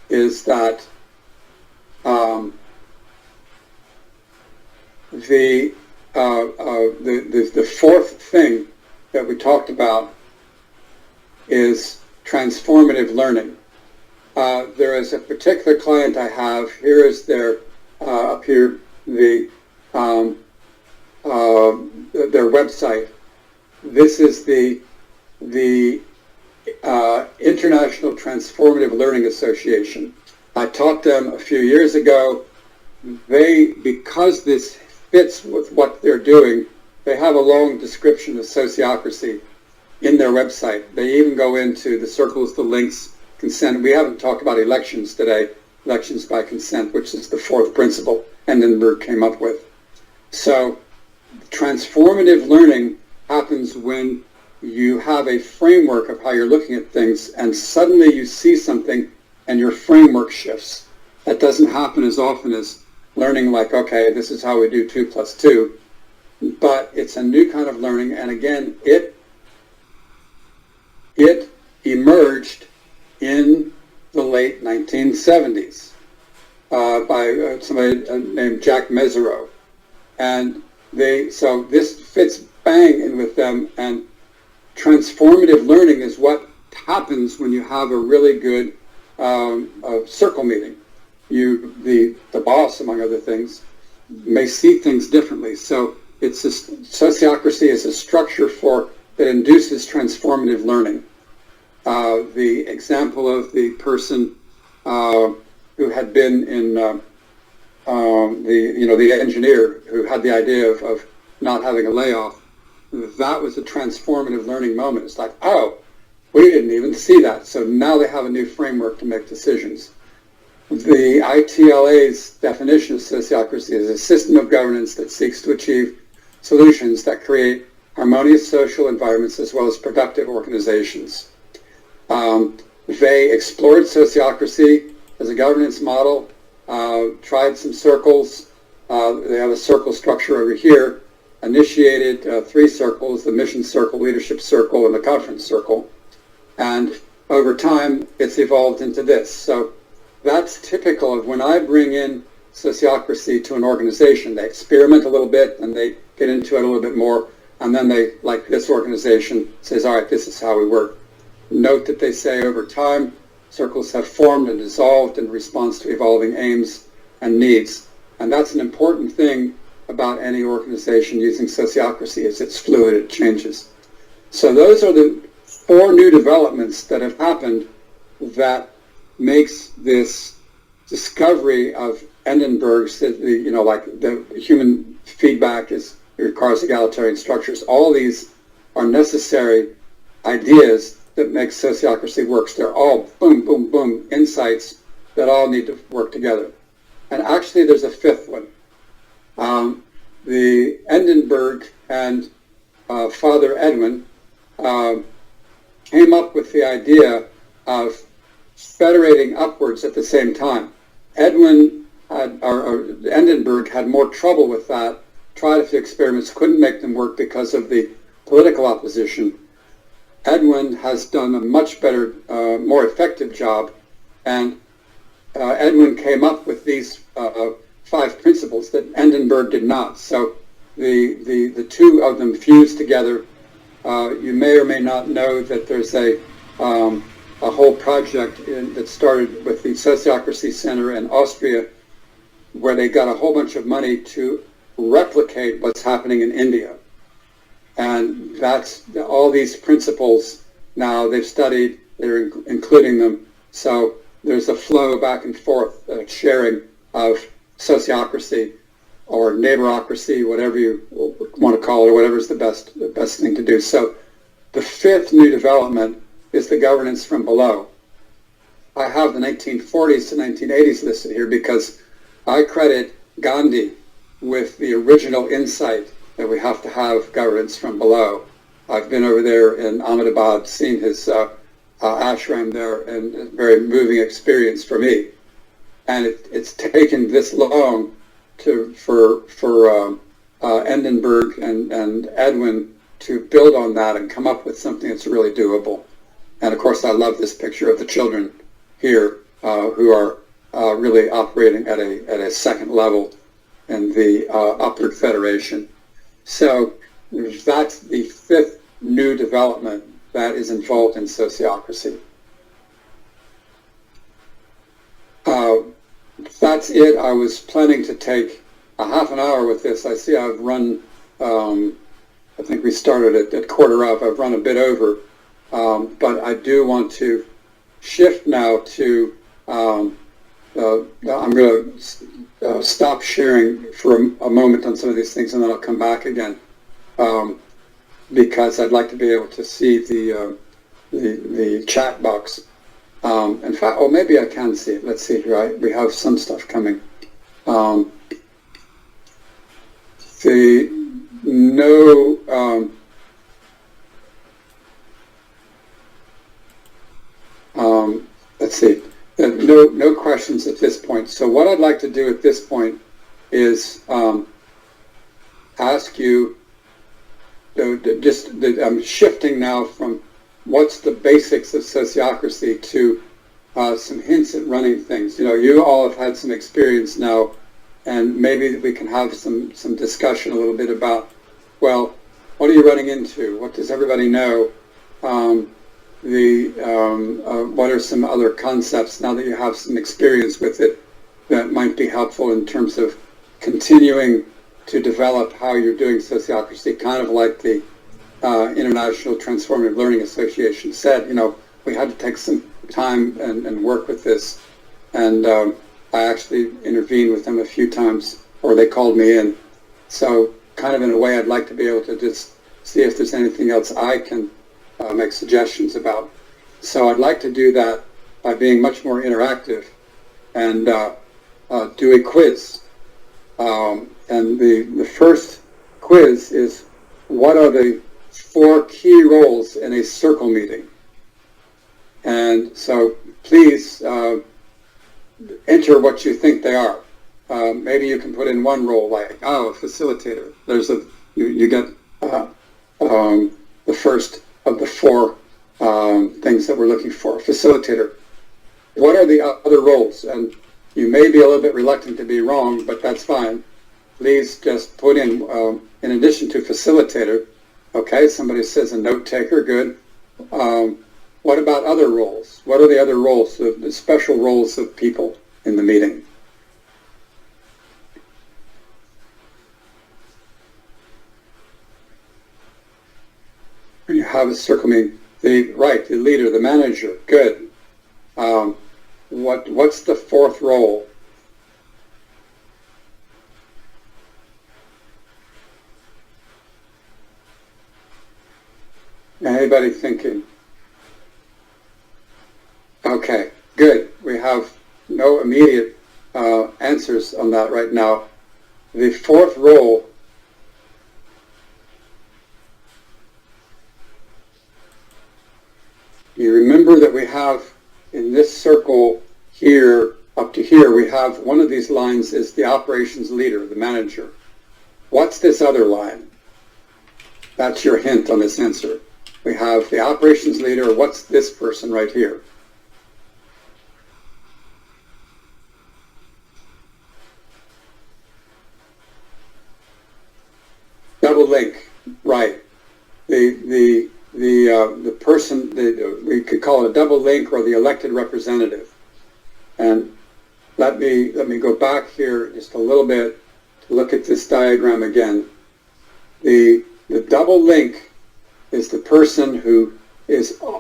is that the fourth thing that we talked about is transformative learning. There is a particular client I have. Here is their up here their website. This is the International Transformative Learning Association. I talked to them a few years ago. Because this fits with what they're doing, they have a long description of sociocracy in their website. They even go into the circles, the links, consent. We haven't talked about elections today, elections by consent, which is the fourth principle Hindenburg came up with. So transformative learning happens when you have a framework of how you're looking at things, and suddenly you see something and your framework shifts. That doesn't happen as often as learning like, okay, this is how we do 2 + 2, but it's a new kind of learning, and again, it emerged in the late 1970s by somebody named Jack Mesereau. And so this fits bang in with them, and transformative learning is what happens when you have a really good circle meeting. The boss, among other things, may see things differently. So sociocracy is a structure that induces transformative learning. The example of the person who had been in the engineer who had the idea of not having a layoff, that was a transformative learning moment. It's like, oh, we didn't even see that. So now they have a new framework to make decisions. The ITLA's definition of sociocracy is a system of governance that seeks to achieve solutions that create harmonious social environments as well as productive organizations. They explored sociocracy as a governance model, tried some circles. They have a circle structure over here, initiated 3 circles, the mission circle, leadership circle, and the conference circle. And over time, it's evolved into this. So that's typical of when I bring in sociocracy to an organization. They experiment a little bit, and they get into it a little bit more, and then they, like this organization, says, all right, this is how we work. Note that they say over time, circles have formed and dissolved in response to evolving aims and needs. And that's an important thing about any organization using sociocracy, is it's fluid, it changes. So those are the 4 new developments that have happened that makes this discovery of Hindenburg's, like the human feedback requires egalitarian structures. All these are necessary ideas that make sociocracy works. They're all boom, boom, boom insights that all need to work together. And actually there's a 5th one. The Hindenburg and Father Edwin came up with the idea of federating upwards at the same time. Hindenburg had more trouble with that, tried a few experiments, couldn't make them work because of the political opposition. Edwin has done a much better, more effective job, and Edwin came up with these 5 principles that Hindenburg did not. So the 2 of them fused together. You may or may not know that there's a whole project that started with the Sociocracy Center in Austria, where they got a whole bunch of money to replicate what's happening in India. And that's all these principles now they've studied, they're including them. So there's a flow back and forth, sharing of sociocracy or neighborocracy, whatever you want to call it, or whatever's the best thing to do. So the 5th new development is the governance from below. I have the 1940s to 1980s listed here because I credit Gandhi with the original insight that we have to have governance from below. I've been over there in Ahmedabad, seen his ashram there, and a very moving experience for me. And it's taken this long for Hindenburg and Edwin to build on that and come up with something that's really doable. And of course, I love this picture of the children here who are really operating at a second level in the Upward Federation. So that's the 5th new development that is involved in sociocracy. That's it. I was planning to take a half an hour with this. I see I've run, I think we started at 1:15. I've run a bit over, but I do want to shift now to, I'm going to stop sharing for a moment on some of these things, and then I'll come back again, because I'd like to be able to see the chat box. In fact, oh, maybe I can see it. Let's see here. We have some stuff coming. Let's see. No questions at this point. So what I'd like to do at this point is ask you. I'm shifting now from what's the basics of sociocracy to some hints at running things. You all have had some experience now, and maybe we can have some discussion a little bit about, well, what are you running into? What does everybody know? What are some other concepts now that you have some experience with it that might be helpful in terms of continuing to develop how you're doing sociocracy, kind of like the International Transformative Learning Association said. We had to take some time and work with this, and I actually intervened with them a few times, or they called me in. So kind of in a way, I'd like to be able to just see if there's anything else I can make suggestions about. So I'd like to do that by being much more interactive and do a quiz. And the first quiz is, what are the 4 key roles in a circle meeting? And so please enter what you think they are. Maybe you can put in one role, like, a facilitator. You get the first of the 4 things that we're looking for. Facilitator. What are the other roles? And you may be a little bit reluctant to be wrong, but that's fine. Please just put in addition to facilitator, okay, somebody says a note taker, good. What about other roles? What are the other roles, the special roles of people in the meeting? When you have a circle meeting, the leader, the manager, good. What's the 4th role? Anybody thinking? Okay, good. We have no immediate answers on that right now. The 4th role, you remember that we have in this circle here, up to here, we have one of these lines is the operations leader, the manager. What's this other line? That's your hint on this answer. We have the operations leader. What's this person right here? Double link, right. The person, we could call it a double link, or the elected representative. And let me go back here just a little bit to look at this diagram again. The double link is the person who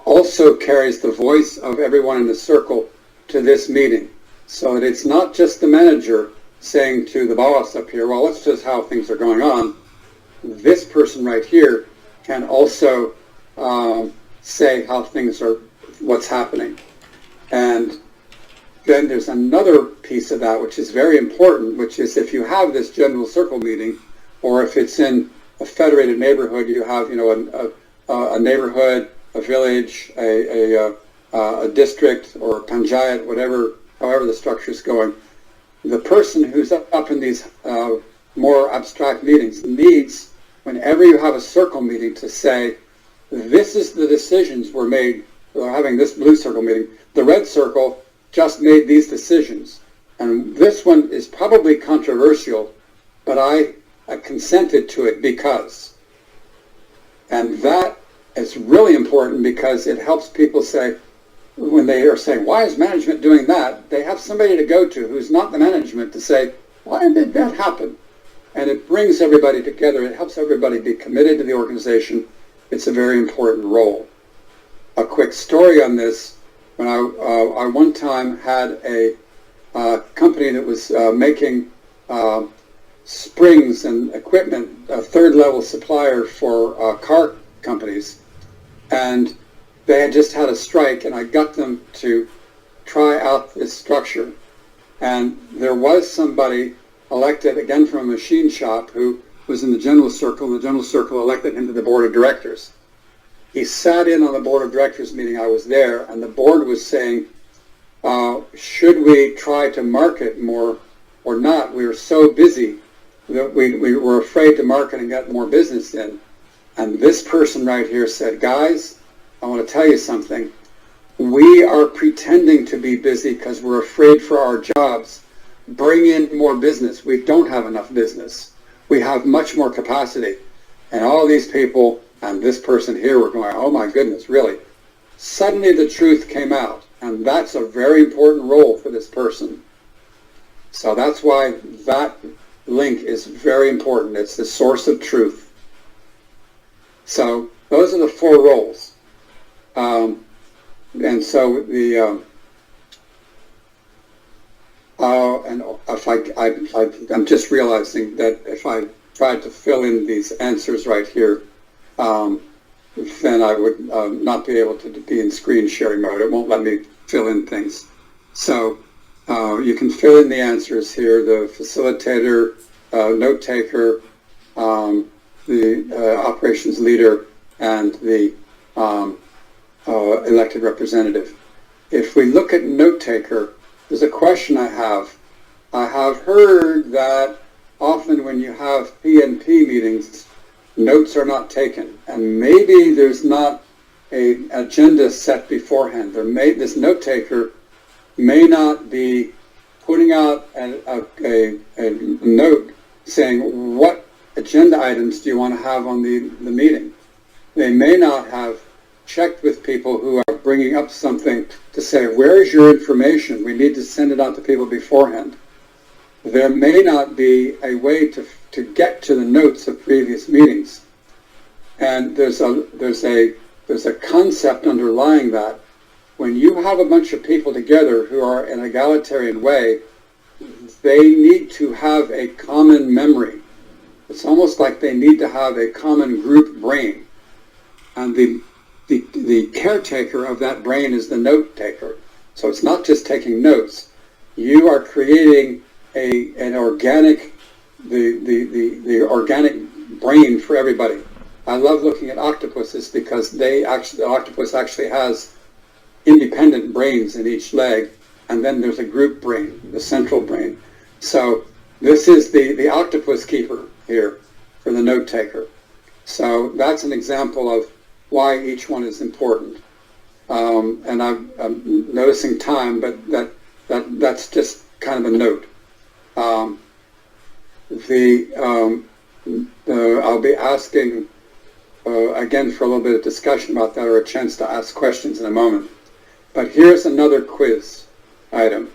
also carries the voice of everyone in the circle to this meeting. So that it's not just the manager saying to the boss up here, well, that's just how things are going on. This person right here can also say how things are, what's happening. And then there's another piece of that which is very important, which is if you have this general circle meeting, or if it's in a federated neighborhood, you have a neighborhood, a village, a district, or a panchayat, however the structure is going. The person who's up in these more abstract meetings needs, whenever you have a circle meeting, to say, this is the decisions were made. We're having this blue circle meeting. The red circle just made these decisions. And this one is probably controversial, but I consented to it because. And that is really important because it helps people say, when they are saying, why is management doing that? They have somebody to go to who's not the management to say, why did that happen? And it brings everybody together. It helps everybody be committed to the organization. It's a very important role. A quick story on this. When I one time had a company that was making springs and equipment, a third-level supplier for car companies. And they had just had a strike, and I got them to try out this structure. And there was somebody elected, again from a machine shop, who was in the general circle, and the general circle elected him to the board of directors. He sat in on the board of directors meeting. I was there, and the board was saying, should we try to market more or not? We were so busy that we were afraid to market and get more business in. And this person right here said, guys, I want to tell you something. We are pretending to be busy because we're afraid for our jobs. Bring in more business. We don't have enough business. We have much more capacity. And all these people and this person here were going, oh my goodness, really? Suddenly the truth came out. And that's a very important role for this person. So that's why that link is very important. It's the source of truth. So those are the 4 roles. And so the and if I'm just realizing that if I tried to fill in these answers right here, then I would not be able to be in screen sharing mode. It won't let me fill in things. So you can fill in the answers here: the facilitator, note taker, the operations leader, and the elected representative. If we look at note taker, there's a question I have. I have heard that often when you have PNP meetings, notes are not taken, and maybe there's not an agenda set beforehand. This note taker may not be putting out a note saying what agenda items do you want to have on the meeting. They may not have checked with people who are bringing up something to say, where is your information? We need to send it out to people beforehand. There may not be a way to get to the notes of previous meetings. And there's a concept underlying that. When you have a bunch of people together who are in an egalitarian way, they need to have a common memory. It's almost like they need to have a common group brain. And the caretaker of that brain is the note taker. So it's not just taking notes. You are creating an organic, the organic brain for everybody. I love looking at octopuses because the octopus actually has independent brains in each leg, and then there's a group brain, the central brain. So this is the octopus keeper here for the note taker. So that's an example of why each one is important. And I'm noticing time, but that's just kind of a note. I'll be asking again for a little bit of discussion about that, or a chance to ask questions in a moment. But here's another quiz item.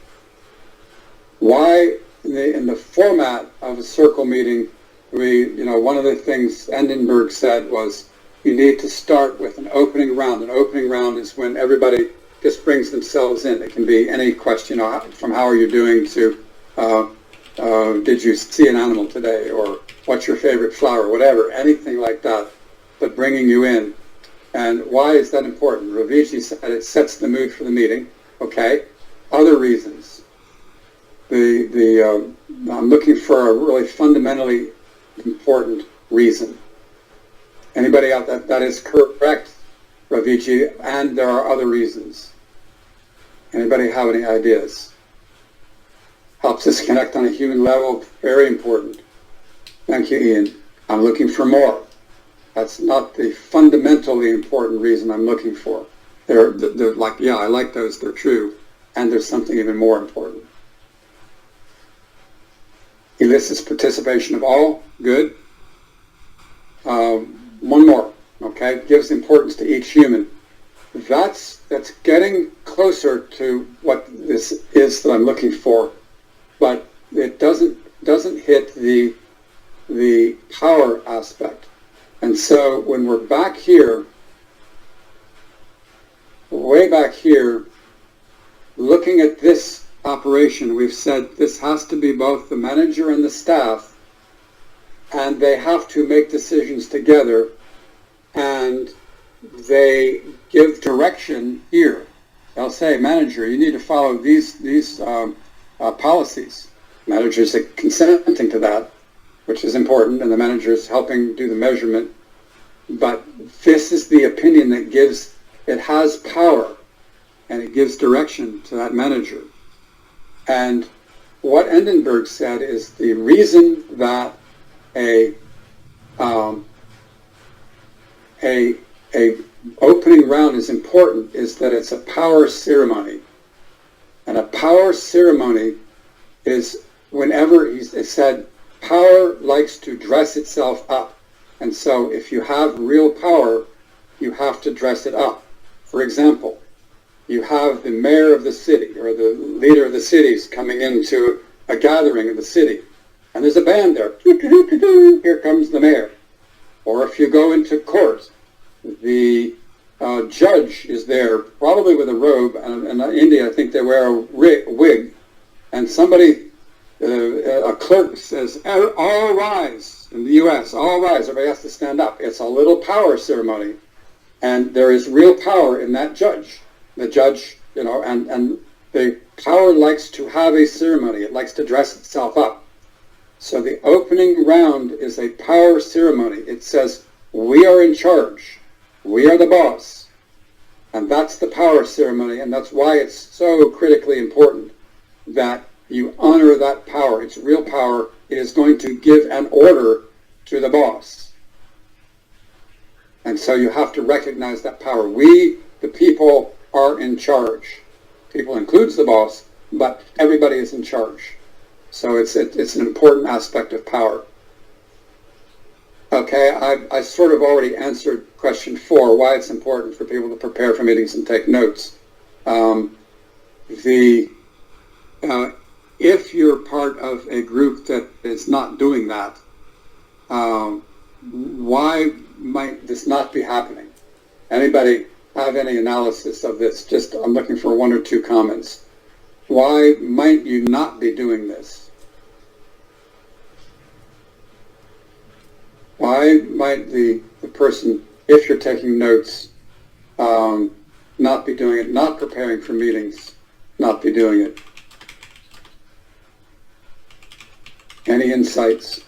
Why, in the format of a circle meeting, one of the things Endenberg said was, you need to start with an opening round. An opening round is when everybody just brings themselves in. It can be any question, from how are you doing to did you see an animal today, or what's your favorite flower, whatever, anything like that, but bringing you in. And why is that important? Raviji said it sets the mood for the meeting. Okay. Other reasons. I'm looking for a really fundamentally important reason. Anybody out there? That is correct, Raviji, and there are other reasons. Anybody have any ideas? Helps us connect on a human level, very important. Thank you, Ian. I'm looking for more. That's not the fundamentally important reason I'm looking for. They're like, yeah, I like those, they're true, and there's something even more important. Elicits participation of all, good. One more, okay, gives importance to each human. That's getting closer to what this is that I'm looking for, but it doesn't hit the power aspect. And so when we're back here, way back here, looking at this operation, we've said this has to be both the manager and the staff, and they have to make decisions together, and they give direction here. They'll say, manager, you need to follow these policies. Managers are consenting to that, which is important, and the manager is helping do the measurement. But this is the opinion that gives, it has power, and it gives direction to that manager. And what Endenberg said is the reason that a opening round is important is that it's a power ceremony. And a power ceremony is whenever it said, power likes to dress itself up. And so if you have real power, you have to dress it up. For example, you have the mayor of the city or the leader of the cities coming into a gathering in the city, and there's a band there. Here comes the mayor. Or if you go into court, the judge is there, probably with a robe, and in India I think they wear a wig, and somebody, a clerk says, all rise. In the U.S., all rise, everybody has to stand up. It's a little power ceremony, and there is real power in that judge. The judge, and the power likes to have a ceremony. It likes to dress itself up. So the opening round is a power ceremony. It says, we are in charge. We are the boss. And that's the power ceremony, and that's why it's so critically important that you honor that power. It's real power. It is going to give an order to the boss. And so you have to recognize that power. We, the people, are in charge. People includes the boss, but everybody is in charge. So it's an important aspect of power. Okay, I sort of already answered question 4, why it's important for people to prepare for meetings and take notes. If you're part of a group that is not doing that, why might this not be happening? Anybody have any analysis of this? Just, I'm looking for 1 or 2 comments. Why might you not be doing this? Why might the person, if you're taking notes, not be doing it, not preparing for meetings, not be doing it? Any insights?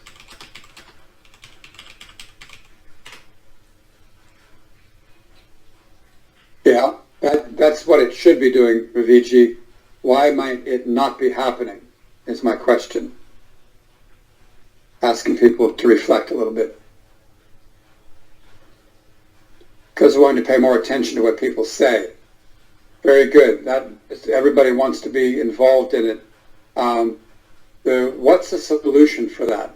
Yeah, that's what it should be doing, Raviji. Why might it not be happening, is my question. Asking people to reflect a little bit. Because we want to pay more attention to what people say. Very good. Everybody wants to be involved in it. What's the solution for that?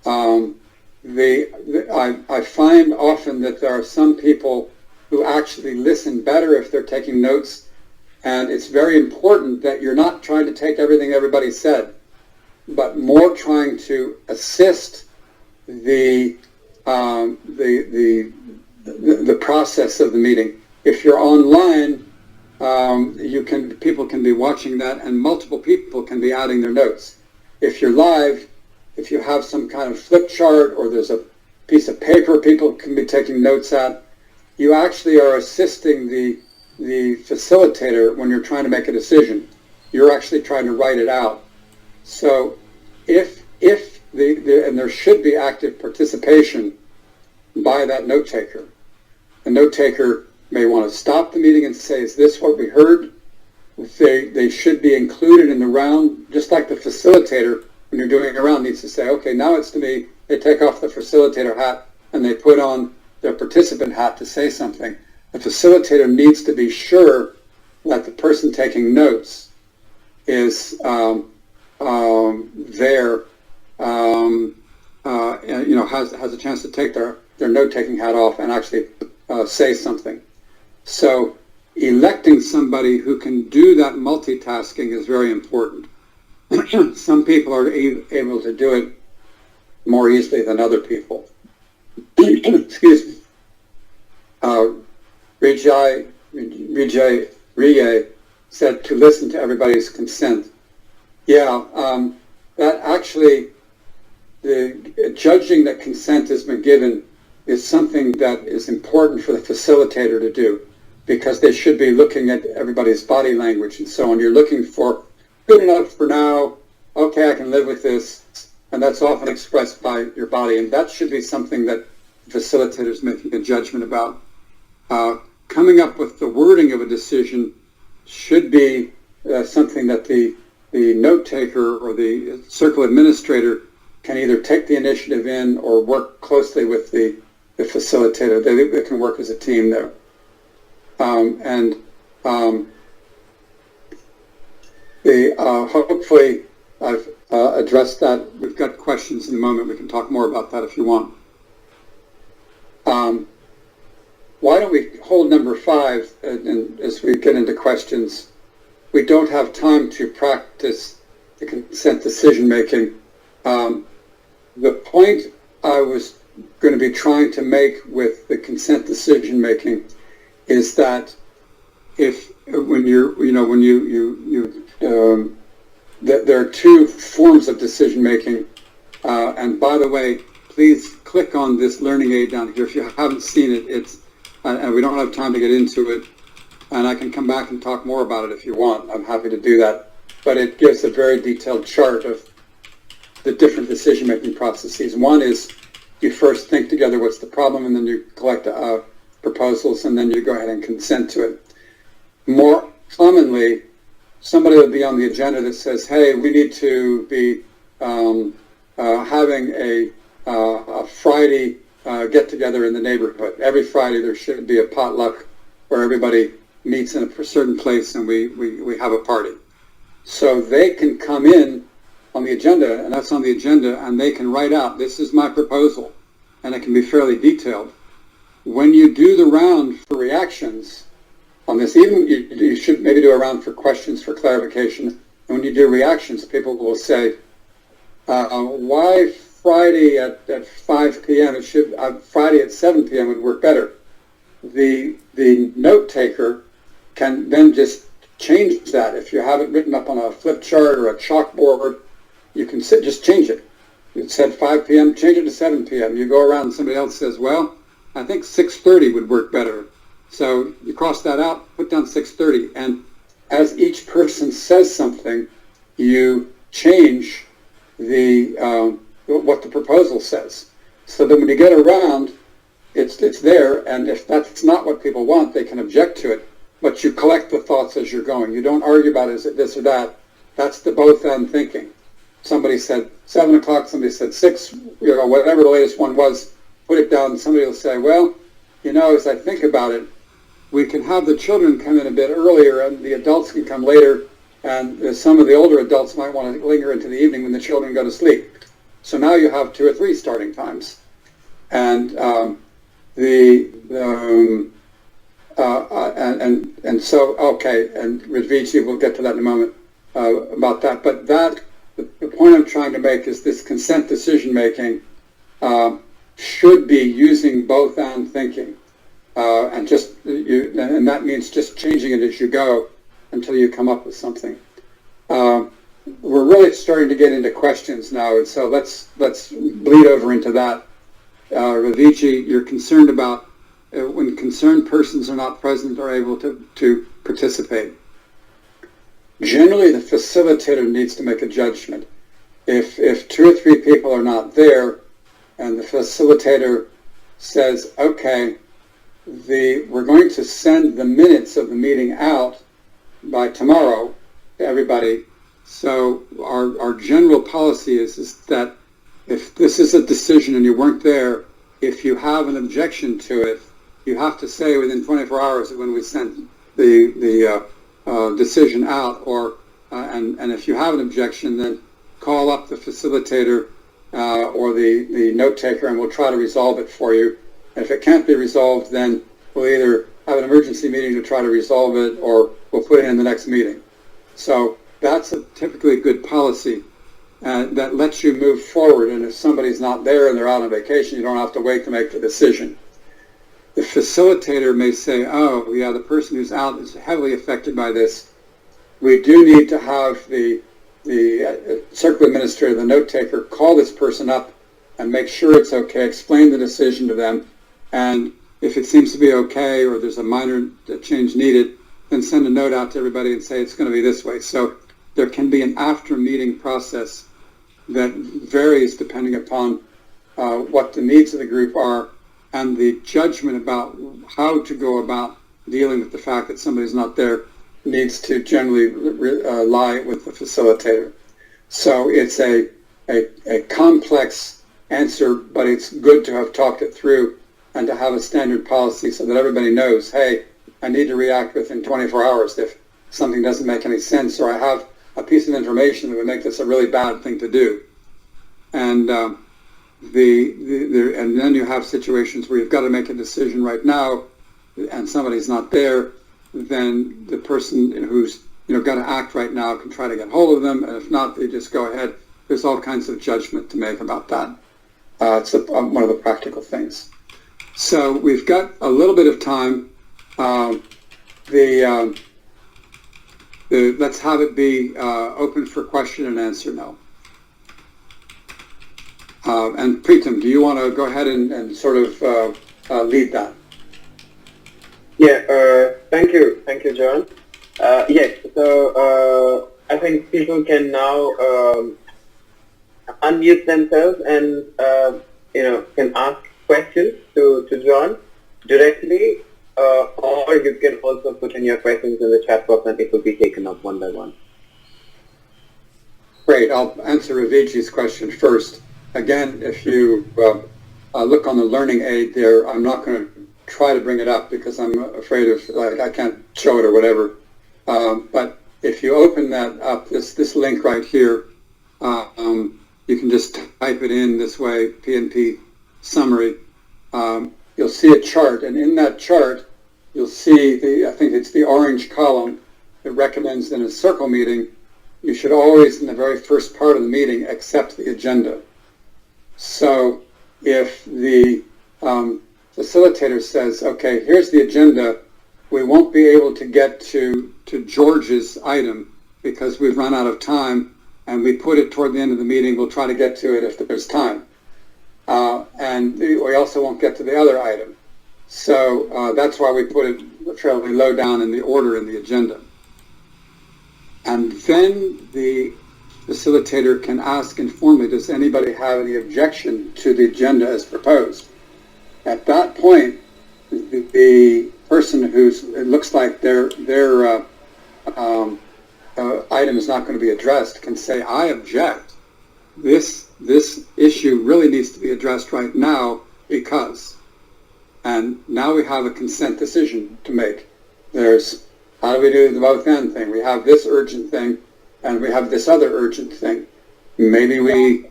I find often that there are some people who actually listen better if they're taking notes, and it's very important that you're not trying to take everything everybody said, but more trying to assist the process of the meeting. If you're online, people can be watching that, and multiple people can be adding their notes. If you're live, if you have some kind of flip chart or there's a piece of paper people can be taking notes at, you actually are assisting the facilitator when you're trying to make a decision. You're actually trying to write it out. So and there should be active participation by that note taker. The note taker may want to stop the meeting and say, is this what we heard? They should be included in the round, just like the facilitator, when you're doing a round, needs to say, okay, now it's to me. They take off the facilitator hat and they put on their participant hat to say something. The facilitator needs to be sure that the person taking notes is there, has a chance to take their note-taking hat off and actually say something. So electing somebody who can do that multitasking is very important. Some people are able to do it more easily than other people. Excuse me. Raviji said to listen to everybody's consent. Yeah, that actually, the judging that consent has been given is something that is important for the facilitator to do, because they should be looking at everybody's body language and so on. You're looking for good enough for now, okay, I can live with this, and that's often expressed by your body, and that should be something that facilitators making a judgment about. Coming up with the wording of a decision should be something that the note taker or the circle administrator can either take the initiative in or work closely with the facilitator. They can work as a team there. Hopefully I've addressed that. We've got questions in a moment. We can talk more about that if you want. Why don't we hold number 5, and as we get into questions, we don't have time to practice the consent decision making. The point I was going to be trying to make with the consent decision making is that there are 2 forms of decision making, and by the way, please click on this learning aid down here if you haven't seen it. It's and we don't have time to get into it, and I can come back and talk more about it if you want. I'm happy to do that, but it gives a very detailed chart of the different decision making processes. One is you first think together what's the problem, and then you collect proposals, and then you go ahead and consent to it. More commonly, somebody will be on the agenda that says, hey, we need to be having a Friday get-together in the neighborhood. Every Friday there should be a potluck where everybody meets in a certain place and we have a party. So they can come in on the agenda, and that's on the agenda, and they can write out, this is my proposal, and it can be fairly detailed. When you do the round for reactions on this, even you should maybe do a round for questions for clarification, and when you do reactions, people will say, why Friday at 5 p.m. Friday at 7 p.m. would work better. The note taker can then just change that. If you have it written up on a flip chart or a chalkboard, you can just change it. It said 5 p.m., change it to 7 p.m. You go around and somebody else says, well, I think 6:30 would work better. So you cross that out, put down 6:30, and as each person says something, you change what the proposal says. So that when you get around, it's there, and if that's not what people want, they can object to it, but you collect the thoughts as you're going. You don't argue about is it this or that. That's the both-end thinking. Somebody said 7 o'clock, somebody said 6, whatever the latest one was, put it down, and somebody will say, well, as I think about it, we can have the children come in a bit earlier and the adults can come later, and some of the older adults might want to linger into the evening when the children go to sleep. So now you have 2 or 3 starting times. And so, okay, and Raviji, we'll get to that in a moment about that. But the point I'm trying to make is this consent decision-making should be using both-and thinking. And that means just changing it as you go until you come up with something. We're really starting to get into questions now, and so let's bleed over into that. Raviji, you're concerned about when concerned persons are not present or able to participate. Generally, the facilitator needs to make a judgment. If 2 or 3 people are not there, and the facilitator says, okay, we're going to send the minutes of the meeting out by tomorrow to everybody. So our general policy is that if this is a decision and you weren't there, if you have an objection to it, you have to say within 24 hours when we sent the decision out, and if you have an objection, then call up the facilitator or the note taker, and we'll try to resolve it for you. And if it can't be resolved, then we'll either have an emergency meeting to try to resolve it, or we'll put it in the next meeting. So that's a typically good policy that lets you move forward. And if somebody's not there and they're out on vacation, you don't have to wait to make the decision. The facilitator may say, oh, yeah, the person who's out is heavily affected by this. We do need to have the circle administrator, the note taker, call this person up and make sure it's okay, explain the decision to them, And if it seems to be okay or there's a minor change needed, then send a note out to everybody and say it's going to be this way. So there can be an after-meeting process that varies depending upon what the needs of the group are and the judgment about how to go about dealing with the fact that somebody's not there needs to generally lie with the facilitator. So it's a complex answer, but it's good to have talked it through and to have a standard policy so that everybody knows, hey, I need to react within 24 hours if something doesn't make any sense, or I have a piece of information that would make this a really bad thing to do. And and then you have situations where you've got to make a decision right now, and somebody's not there. Then the person who's got to act right now can try to get hold of them, and if not, they just go ahead. There's all kinds of judgment to make about that. It's one of the practical things. So we've got a little bit of time. Let's have it be open for question and answer now. And Preetam, do you want to go ahead and sort of lead that? Yeah, thank you, John. Yes, so I think people can now unmute themselves and can ask questions to John directly, or you can also put in your questions in the chat box and it will be taken up one by one. Great. I'll answer Raviji's question first. Again, if you look on the learning aid there, I'm not going to try to bring it up because I'm afraid of, I can't show it or whatever. But if you open that up, this link right here, you can just type it in this way, PNP summary. You'll see a chart, and in that chart, you'll see I think it's the orange column that recommends in a circle meeting, you should always, in the very first part of the meeting, accept the agenda. So if the facilitator says, okay, here's the agenda, we won't be able to get to George's item because we've run out of time, and we put it toward the end of the meeting, we'll try to get to it if there's time. And we also won't get to the other item. So that's why we put it fairly low down in the order in the agenda. And then the facilitator can ask informally, does anybody have any objection to the agenda as proposed? At that point, the person it looks like their item is not going to be addressed can say, I object. This issue really needs to be addressed right now because. And now we have a consent decision to make. There's, how do we do the both end thing? We have this urgent thing and we have this other urgent thing. Maybe we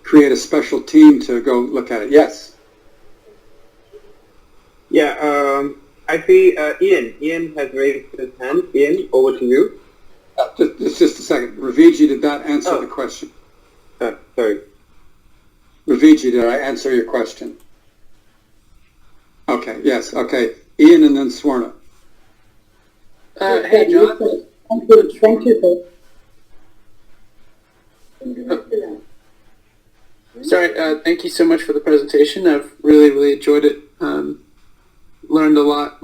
create a special team to go look at it. Yes? Yeah, I see Ian. Ian has raised his hand. Ian, over to you. Just a second. Raviji, did that answer the question? Sorry. Raviji, did I answer your question? Okay, yes, okay. Ian and then Swarna. Hey, John. Thank you. Sorry, thank you so much for the presentation. I've really enjoyed it. Learned a lot.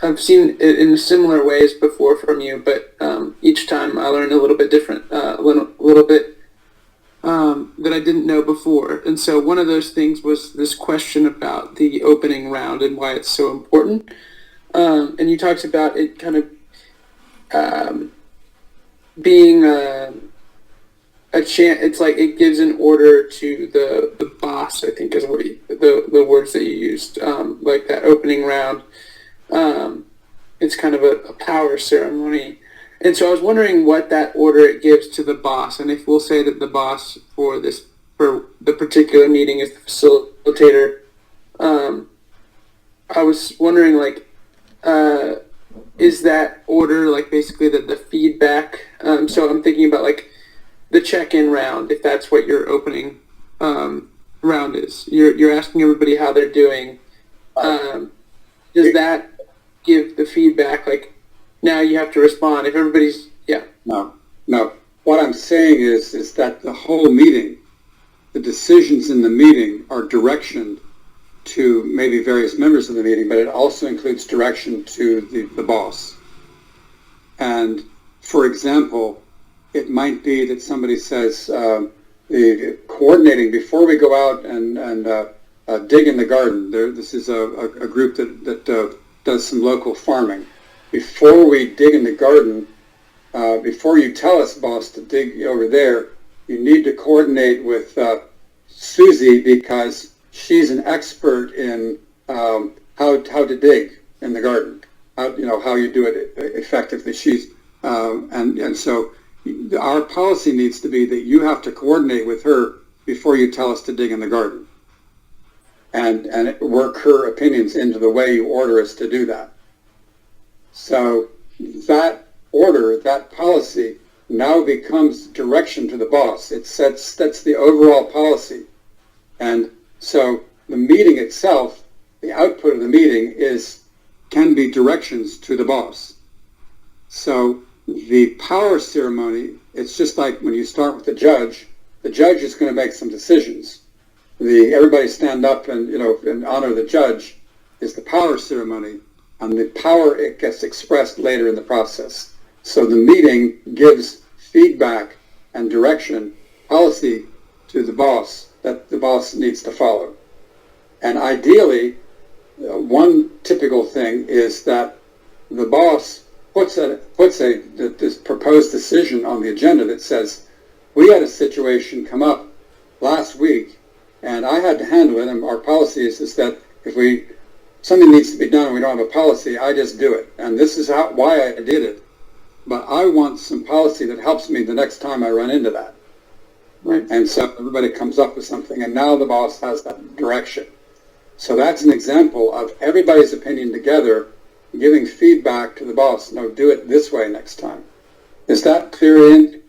I've seen it in similar ways before from you, but each time I learned a little bit different, a little bit that I didn't know before. And so one of those things was this question about the opening round and why it's so important. And you talked about it kind of being a chance. It's like it gives an order to the boss, I think is what the words that you used, like that opening round. It's kind of a power ceremony. And so I was wondering what that order it gives to the boss, and if we'll say that the boss for the particular meeting is the facilitator. I was wondering, is that order basically the feedback? So I'm thinking about the check-in round, if that's what your opening round is. You're asking everybody how they're doing. Does that give the feedback now you have to respond if everybody's No. What I'm saying is that the whole meeting, the decisions in the meeting are directioned to maybe various members of the meeting, but it also includes direction to the boss. And for example, it might be that somebody says, the coordinating before we go out and dig in the garden. This is a group that does some local farming. Before we dig in the garden, before you tell us, boss, to dig over there, you need to coordinate with Susie, because she's an expert in how to dig in the garden. How you do it effectively. And so our policy needs to be that you have to coordinate with her before you tell us to dig in the garden, and work her opinions into the way you order us to do that. So that order, that policy, now becomes direction to the boss. It sets the overall policy. And so the meeting itself, the output of the meeting can be directions to the boss. So the power ceremony, it's just like when you start with the judge is going to make some decisions. Everybody stand up and honor the judge is the power ceremony, and the power, it gets expressed later in the process. So the meeting gives feedback and direction, policy to the boss that the boss needs to follow. And ideally, one typical thing is that the boss puts this proposed decision on the agenda that says, we had a situation come up last week and I had to handle it, and our policy is that if something needs to be done and we don't have a policy, I just do it. And this is why I did it. But I want some policy that helps me the next time I run into that. Right. And so everybody comes up with something, and now the boss has that direction. So that's an example of everybody's opinion together giving feedback to the boss. No, do it this way next time. Is that clear, Ian?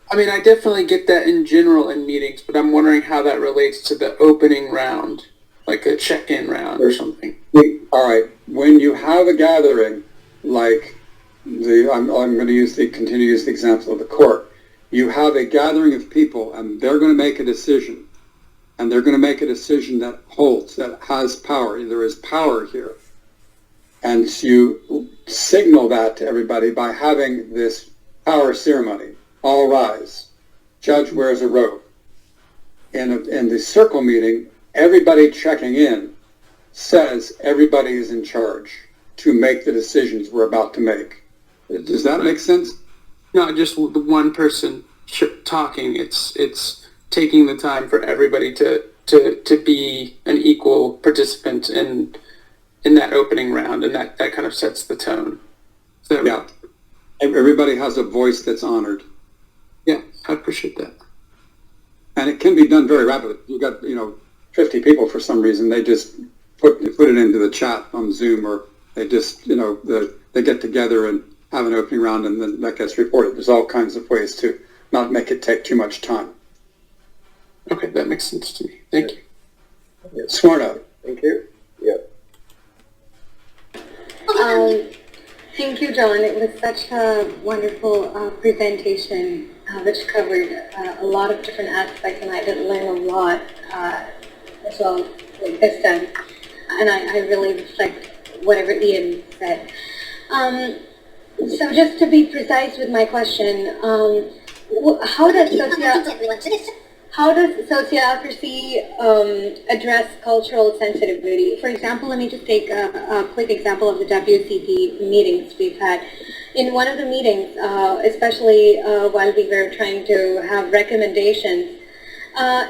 I mean, I definitely get that in general in meetings, but I'm wondering how that relates to the opening round, like a check-in round or something. All right. When you have a gathering, like I'm going to continue to use the example of the court. You have a gathering of people, and they're going to make a decision. And they're going to make a decision that holds, that has power. There is power here. And you signal that to everybody by having this power ceremony. All rise. Judge wears a robe. In the circle meeting, everybody checking in says everybody is in charge to make the decisions we're about to make. Does that make sense? Not just the one person talking. It's taking the time for everybody to be an equal participant in that opening round, and that kind of sets the tone. So, yeah. Everybody has a voice that's honored. Yeah, I appreciate that. And it can be done very rapidly. You got 50 people for some reason. They just put it into the chat on Zoom, or they just they get together and have an opening round, and then that gets reported. There's all kinds of ways to not make it take too much time. Okay, that makes sense to me. Thank you. Yeah. Smart out. Thank you. Yeah. Thank you, John. It was such a wonderful presentation, which covered a lot of different aspects, and I did learn a lot as well this time. And I really reflect whatever Ian said. So just to be precise with my question, how does sociocracy address cultural sensitivity? For example, let me just take a quick example of the WCP meetings we've had. In one of the meetings, especially while we were trying to have recommendations,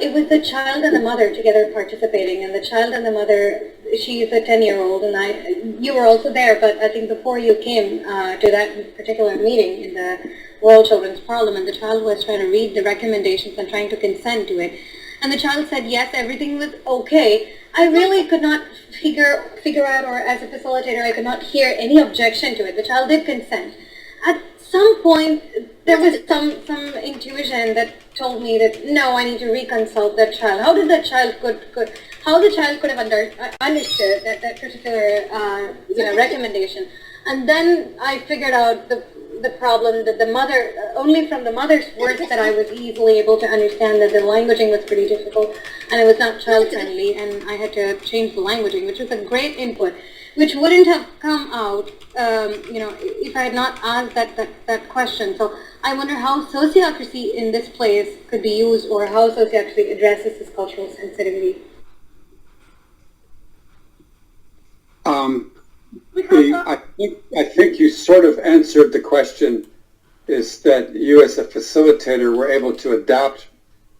it was the child and the mother together participating, and the child and the mother, she is a 10-year-old, and you were also there, but I think before you came to that particular meeting in the World Children's Parliament, the child was trying to read the recommendations and trying to consent to it. And the child said, yes, everything was okay. I really could not figure out, or as a facilitator, I could not hear any objection to it. The child did consent. At some point, there was some intuition that told me that, no, I need to reconsult that child. How did that child how the child could have understood that particular recommendation? And then I figured out the problem that the mother, only from the mother's words that I was easily able to understand that the languaging was pretty difficult and it was not child friendly, and I had to change the languaging, which was a great input, which wouldn't have come out, if I had not asked that question. So I wonder how sociocracy in this place could be used, or how sociocracy addresses this cultural sensitivity. I think you sort of answered the question, is that you as a facilitator were able to adapt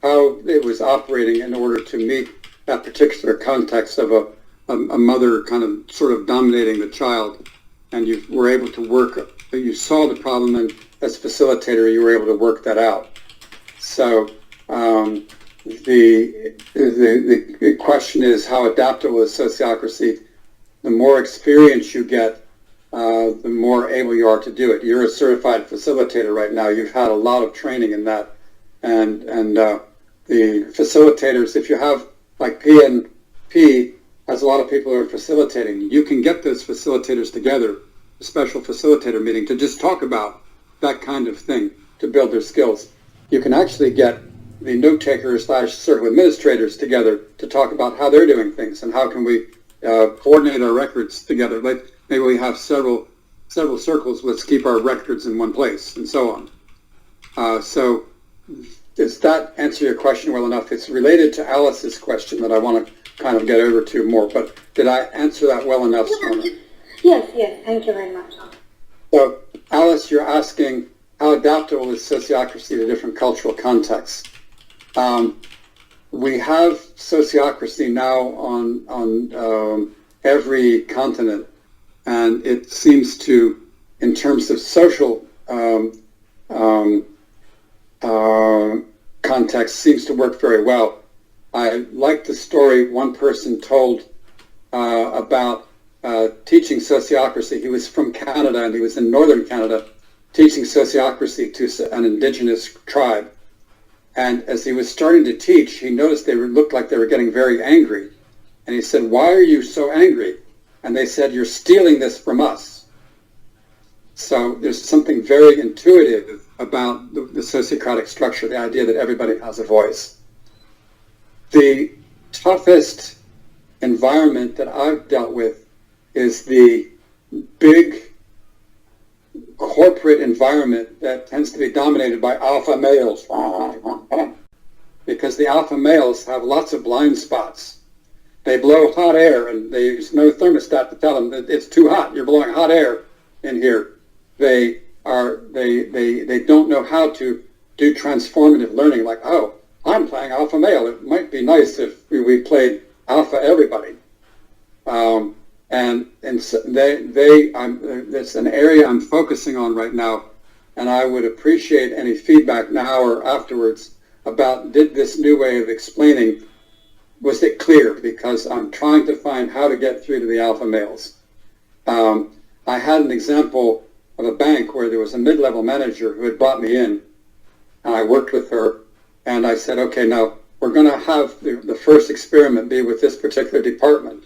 how it was operating in order to meet that particular context of a mother kind of sort of dominating the child, and you were able to work, you saw the problem, and as a facilitator you were able to work that out. So the question is, how adaptable is sociocracy? The more experience you get, the more able you are to do it. You're a certified facilitator right now. You've had a lot of training in that. And the facilitators, if you have, like PNP has a lot of people who are facilitating, you can get those facilitators together, a special facilitator meeting, to just talk about that kind of thing, to build their skills. You can actually get the note takers / circle administrators together to talk about how they're doing things and how can we coordinate our records together. Like maybe we have several circles, let's keep our records in one place, and so on. So does that answer your question well enough? It's related to Alice's question that I want to kind of get over to more, but did I answer that well enough, Swarna? Yes, thank you very much. So Alice, you're asking how adaptable is sociocracy to different cultural contexts? We have sociocracy now on every continent, and it seems to, in terms of social context, seems to work very well. I like the story one person told about teaching sociocracy. He was from Canada, and he was in northern Canada teaching sociocracy to an indigenous tribe. And as he was starting to teach, he noticed they looked like they were getting very angry. And he said, "Why are you so angry?" And they said, "You're stealing this from us." So there's something very intuitive about the sociocratic structure, the idea that everybody has a voice. The toughest environment that I've dealt with is the big corporate environment that tends to be dominated by alpha males, because the alpha males have lots of blind spots. They blow hot air, and there's no thermostat to tell them that it's too hot. You're blowing hot air in here. They don't know how to do transformative learning. Like, oh, I'm playing alpha male. It might be nice if we played alpha everybody. That's an area I'm focusing on right now, and I would appreciate any feedback now or afterwards about, did this new way of explaining, was it clear? Because I'm trying to find how to get through to the alpha males. I had an example of a bank where there was a mid-level manager who had brought me in, and I worked with her, and I said, okay, now we're going to have the first experiment be with this particular department.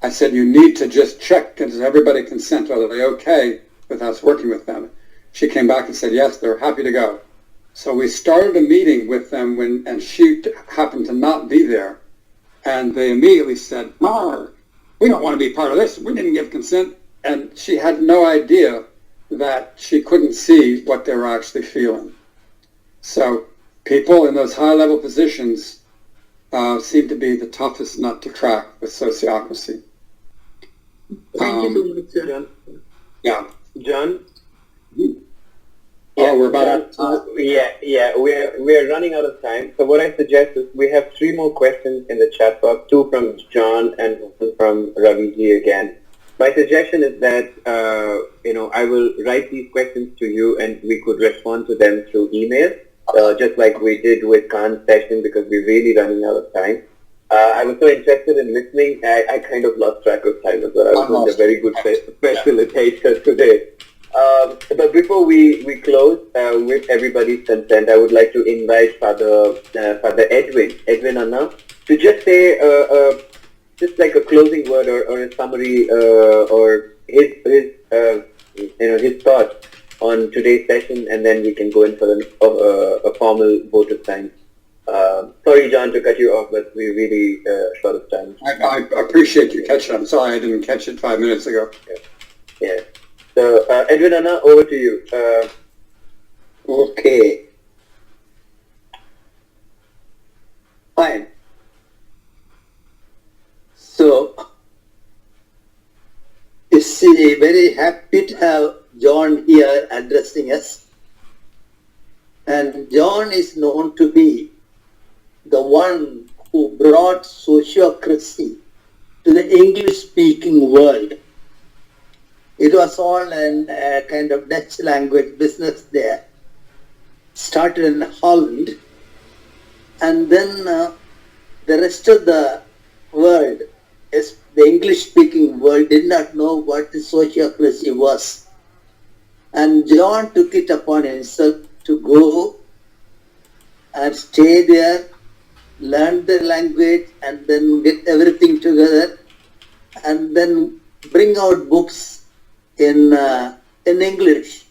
I said, you need to just check, does everybody consent? Are they okay with us working with them? She came back and said, yes, they're happy to go. So we started a meeting with them and she happened to not be there. And they immediately said, we don't want to be part of this. We didn't give consent. And she had no idea that she couldn't see what they were actually feeling. So people in those high-level positions seem to be the toughest nut to crack with sociocracy. Thank you so much, sir. John? Yeah. John? Oh, we're about out of time. We're running out of time. So what I suggest is we have 3 more questions in the chat box, 2 from John and 1 from Raviji again. My suggestion is that, I will write these questions to you and we could respond to them through email, just like we did with Khan's session, because we're really running out of time. I was so interested in listening, I kind of lost track of time as well. I was a very good facilitator today. But before we close, with everybody's consent, I would like to invite Father Edwin Anna, to just say just like a closing word or a summary or his thoughts on today's session, and then we can go in for a formal vote of thanks. Sorry, John, to cut you off, but we're really short of time. I appreciate you catching it. I'm sorry I didn't catch it 5 minutes ago. Yeah. So, Edwin Anna, over to you. Okay. Fine. So, it's very happy to have John here addressing us. And John is known to be the one who brought sociocracy to the English-speaking world. It was all in a kind of Dutch language business there. Started in Holland, and then the rest of the world, the English-speaking world, did not know what the sociocracy was. And John took it upon himself to go and stay there, learn the language, and then get everything together, and then bring out books in English.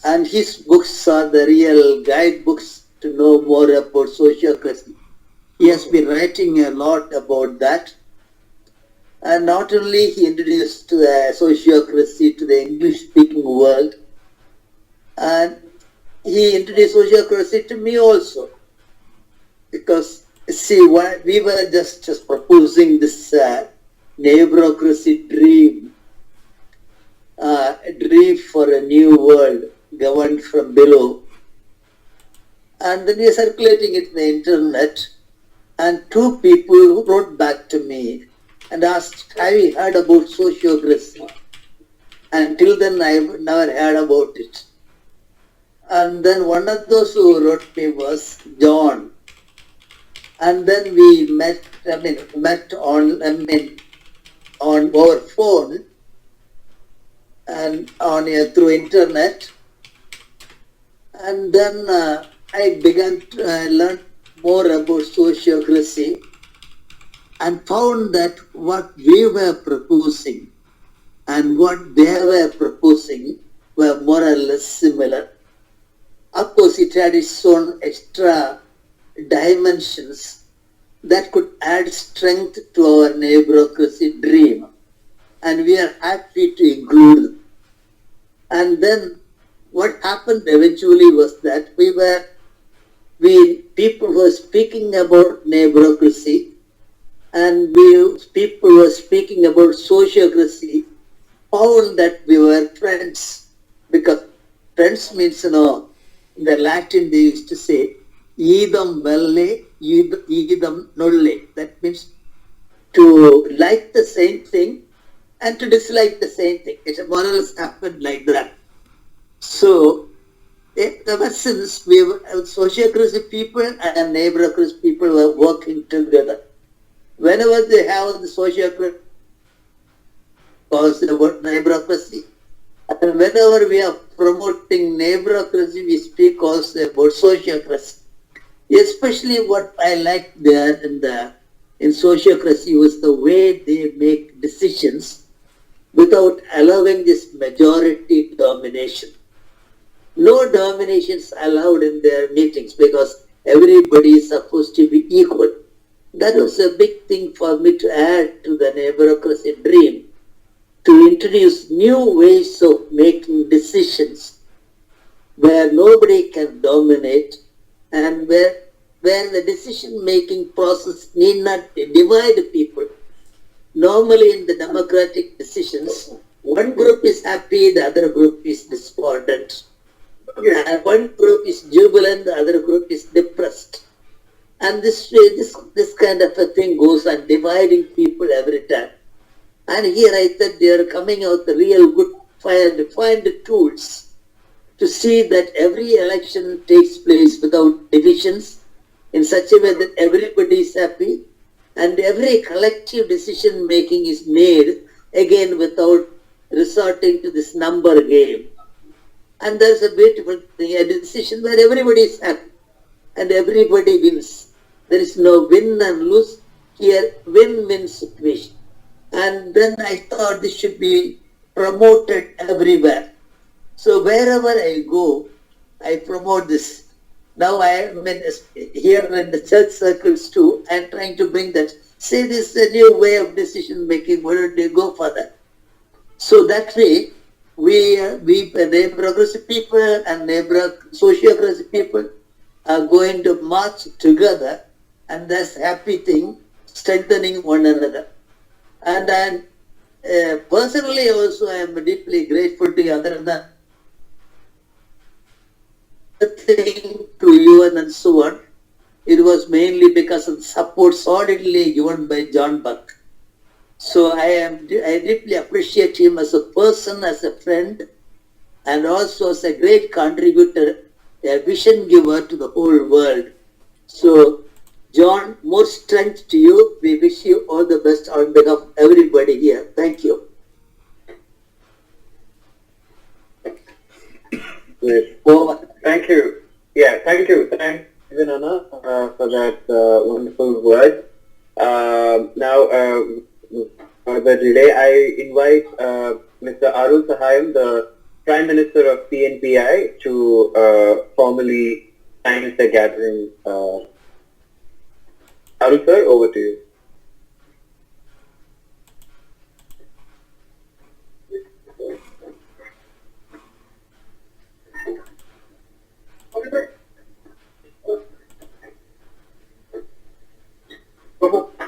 And his books are the real guidebooks to know more about sociocracy. He has been writing a lot about that. And not only he introduced the sociocracy to the English-speaking world, and he introduced sociocracy to me also. Because, see, we were just proposing this neighborocracy dream, a dream for a new world governed from below. And then we are circulating it in the internet, and two people wrote back to me and asked, have you heard about sociocracy? Until then, I've never heard about it. And then one of those who wrote me was John. And then we met on our phone and through internet. And then I began to learn more about sociocracy and found that what we were proposing and what they were proposing were more or less similar. Of course, it had its own extra dimensions that could add strength to our neighborocracy dream, and we are happy to include them. And then what happened eventually was that people were speaking about neighborocracy, and people were speaking about sociocracy, found that we were friends, because friends means, in the Latin they used to say, idam velle, idam nolle. That means to like the same thing and to dislike the same thing. It more or less happened like that. So, ever since sociocracy people and neighborocracy people were working together. Whenever they have the sociocracy, calls about neighborocracy, and whenever we are promoting neighborocracy, we speak also about sociocracy. Especially what I liked there in sociocracy was the way they make decisions without allowing this majority domination. No dominations allowed in their meetings because everybody is supposed to be equal. That was a big thing for me to add to the neighborocracy dream, to introduce new ways of making decisions where nobody can dominate and where the decision-making process need not divide people. Normally in the democratic decisions, one group is happy, the other group is despondent. And one group is jubilant, the other group is depressed. And this kind of a thing goes on dividing people every time. And here I thought they are coming out the real good, find the tools to see that every election takes place without divisions in such a way that everybody is happy and every collective decision making is made again without resorting to this number game. And there's a beautiful thing, a decision where everybody is happy and everybody wins. There is no win and lose. Here, win-win situation. And then I thought this should be promoted everywhere. So wherever I go, I promote this. Now I am here in the church circles too. I am trying to bring that. Say this is a new way of decision making. Why don't you go for that? So that way, we progressive people and sociocracy people are going to march together, and that's happy thing, strengthening one another. And then personally also I am deeply grateful to you, other than thing to UN and so on. It was mainly because of the support solidly given by John Buck. So I deeply appreciate him as a person, as a friend, and also as a great contributor, a vision giver to the whole world. So, John, more strength to you. We wish you all the best on behalf of everybody here. Thank you. Great. Over. Thank you. Yeah, thank you. Thanks, Nana, for that wonderful word. Now, for the delay, I invite Mr. Arul Sahayam, the Prime Minister of PNPI, to formally thank the gathering. Arul sir, over to you.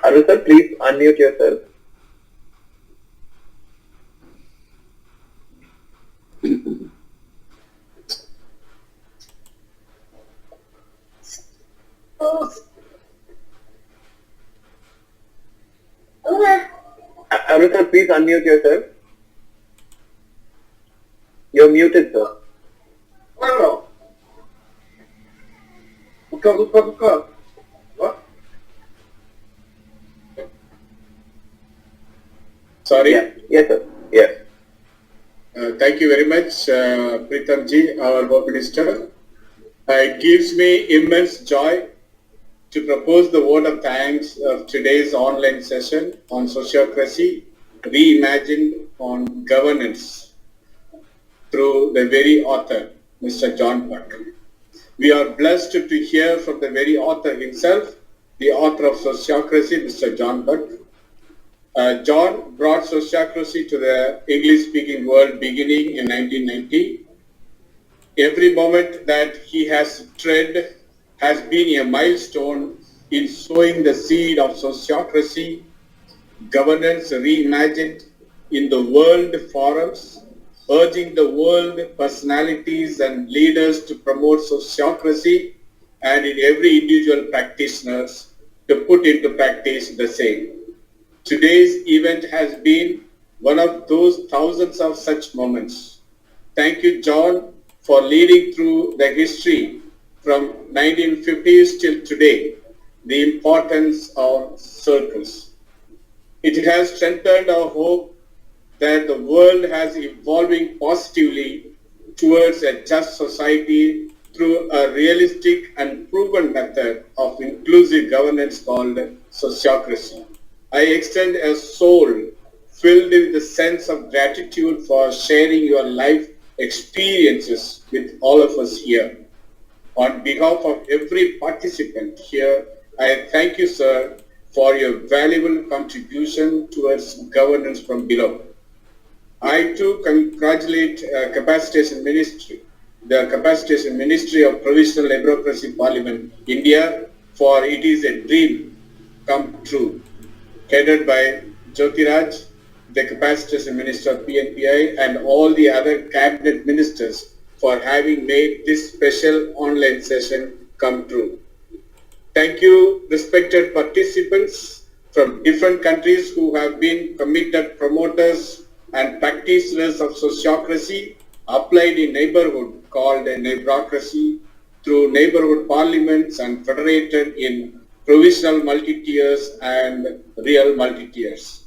Arul sir, please unmute yourself. Arul sir, please unmute yourself. You're muted, sir. What? Sorry? Yeah. Yes, sir. Yes. Thank you very much, Pritam ji, our Home Minister. It gives me immense joy to propose the vote of thanks of today's online session on sociocracy, reimagined on governance through the very author, Mr. John Buck. We are blessed to hear from the very author himself, the author of Sociocracy, Mr. John Buck. John brought sociocracy to the English-speaking world beginning in 1990. Every moment that he has tread has been a milestone in sowing the seed of sociocracy, governance reimagined in the world forums, urging the world personalities and leaders to promote sociocracy and in every individual practitioners to put into practice the same. Today's event has been one of those thousands of such moments. Thank you, John, for leading through the history from 1950s till today, the importance of circles. It has strengthened our hope that the world has evolving positively towards a just society through a realistic and proven method of inclusive governance called sociocracy. I extend a soul filled with the sense of gratitude for sharing your life experiences with all of us here. On behalf of every participant here, I thank you, sir, for your valuable contribution towards governance from below. I too congratulate Capacitation Ministry, the Capacitation Ministry of Provisional Democracy Parliament, India, for it is a dream come true. Headed by Jyotiraj, the Capacitation Minister of PNPI, and all the other cabinet ministers for having made this special online session come true. Thank you, respected participants from different countries who have been committed promoters and practitioners of sociocracy applied in neighborhood called a neighborocracy through neighborhood parliaments and federated in provisional multi-tiers and real multi-tiers.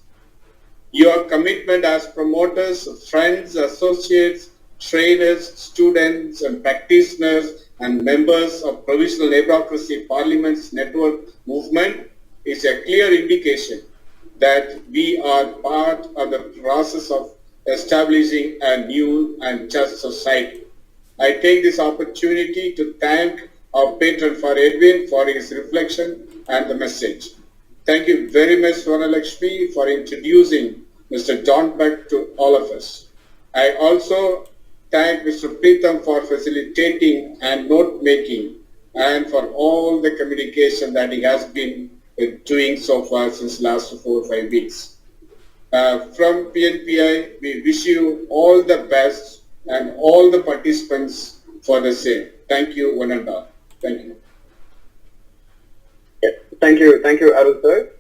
Your commitment as promoters, friends, associates, trainers, students and practitioners and members of Provisional Democracy Parliaments Network movement is a clear indication that we are part of the process of establishing a new and just society. I take this opportunity to thank our patron for Edwin for his reflection and the message. Thank you very much, Swarnalakshmi, for introducing Mr. John Beck to all of us. I also thank Mr. Pritham for facilitating and note-making and for all the communication that he has been doing so far since last 4 or 5 weeks. From PNPI, we wish you all the best and all the participants for the same. Thank you, one and all. Thank you. Yeah. Thank you, Arul sir.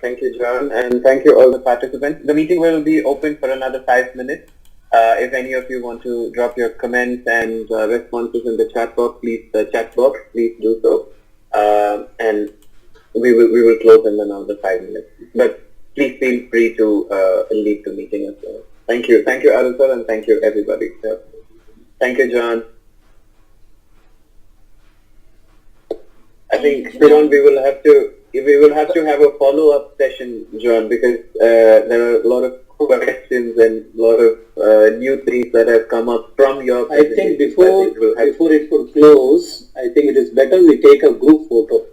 Thank you, John, and thank you all the participants. The meeting will be open for another 5 minutes. If any of you want to drop your comments and responses in the chat box, please do so. And we will close in another 5 minutes. But please feel free to leave the meeting as well. Thank you, Arul sir, and thank you everybody. Yeah. Thank you, John. I think, Kiran, we will have to have a follow-up session, John, because there are a lot of questions and a lot of new things that have come up from your I think before it could close, I think it is better we take a group photo.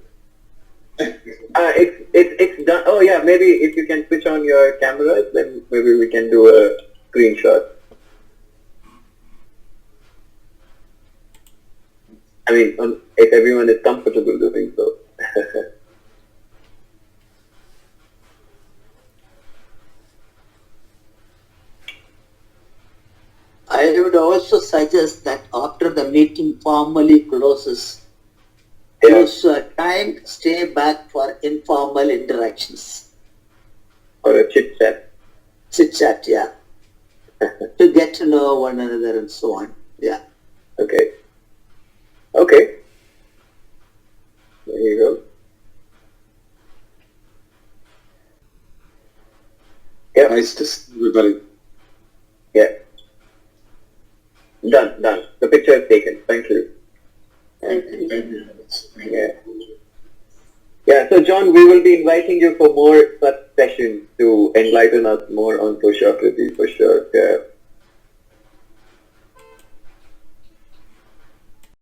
It's done. Oh yeah, maybe if you can switch on your cameras, then maybe we can do a screenshot. I mean, if everyone is comfortable doing so. I would also suggest that after the meeting formally closes, use time, stay back for informal interactions. Or a chit chat. Chit chat, yeah. To get to know one another and so on. Yeah. Okay. Okay. There you go. Yeah. Nice to see everybody. Yeah. Done. The picture is taken. Thank you. Thank you. Yeah. Yeah, so John, we will be inviting you for more such sessions to enlighten us more on sociocracy for sure. Yeah.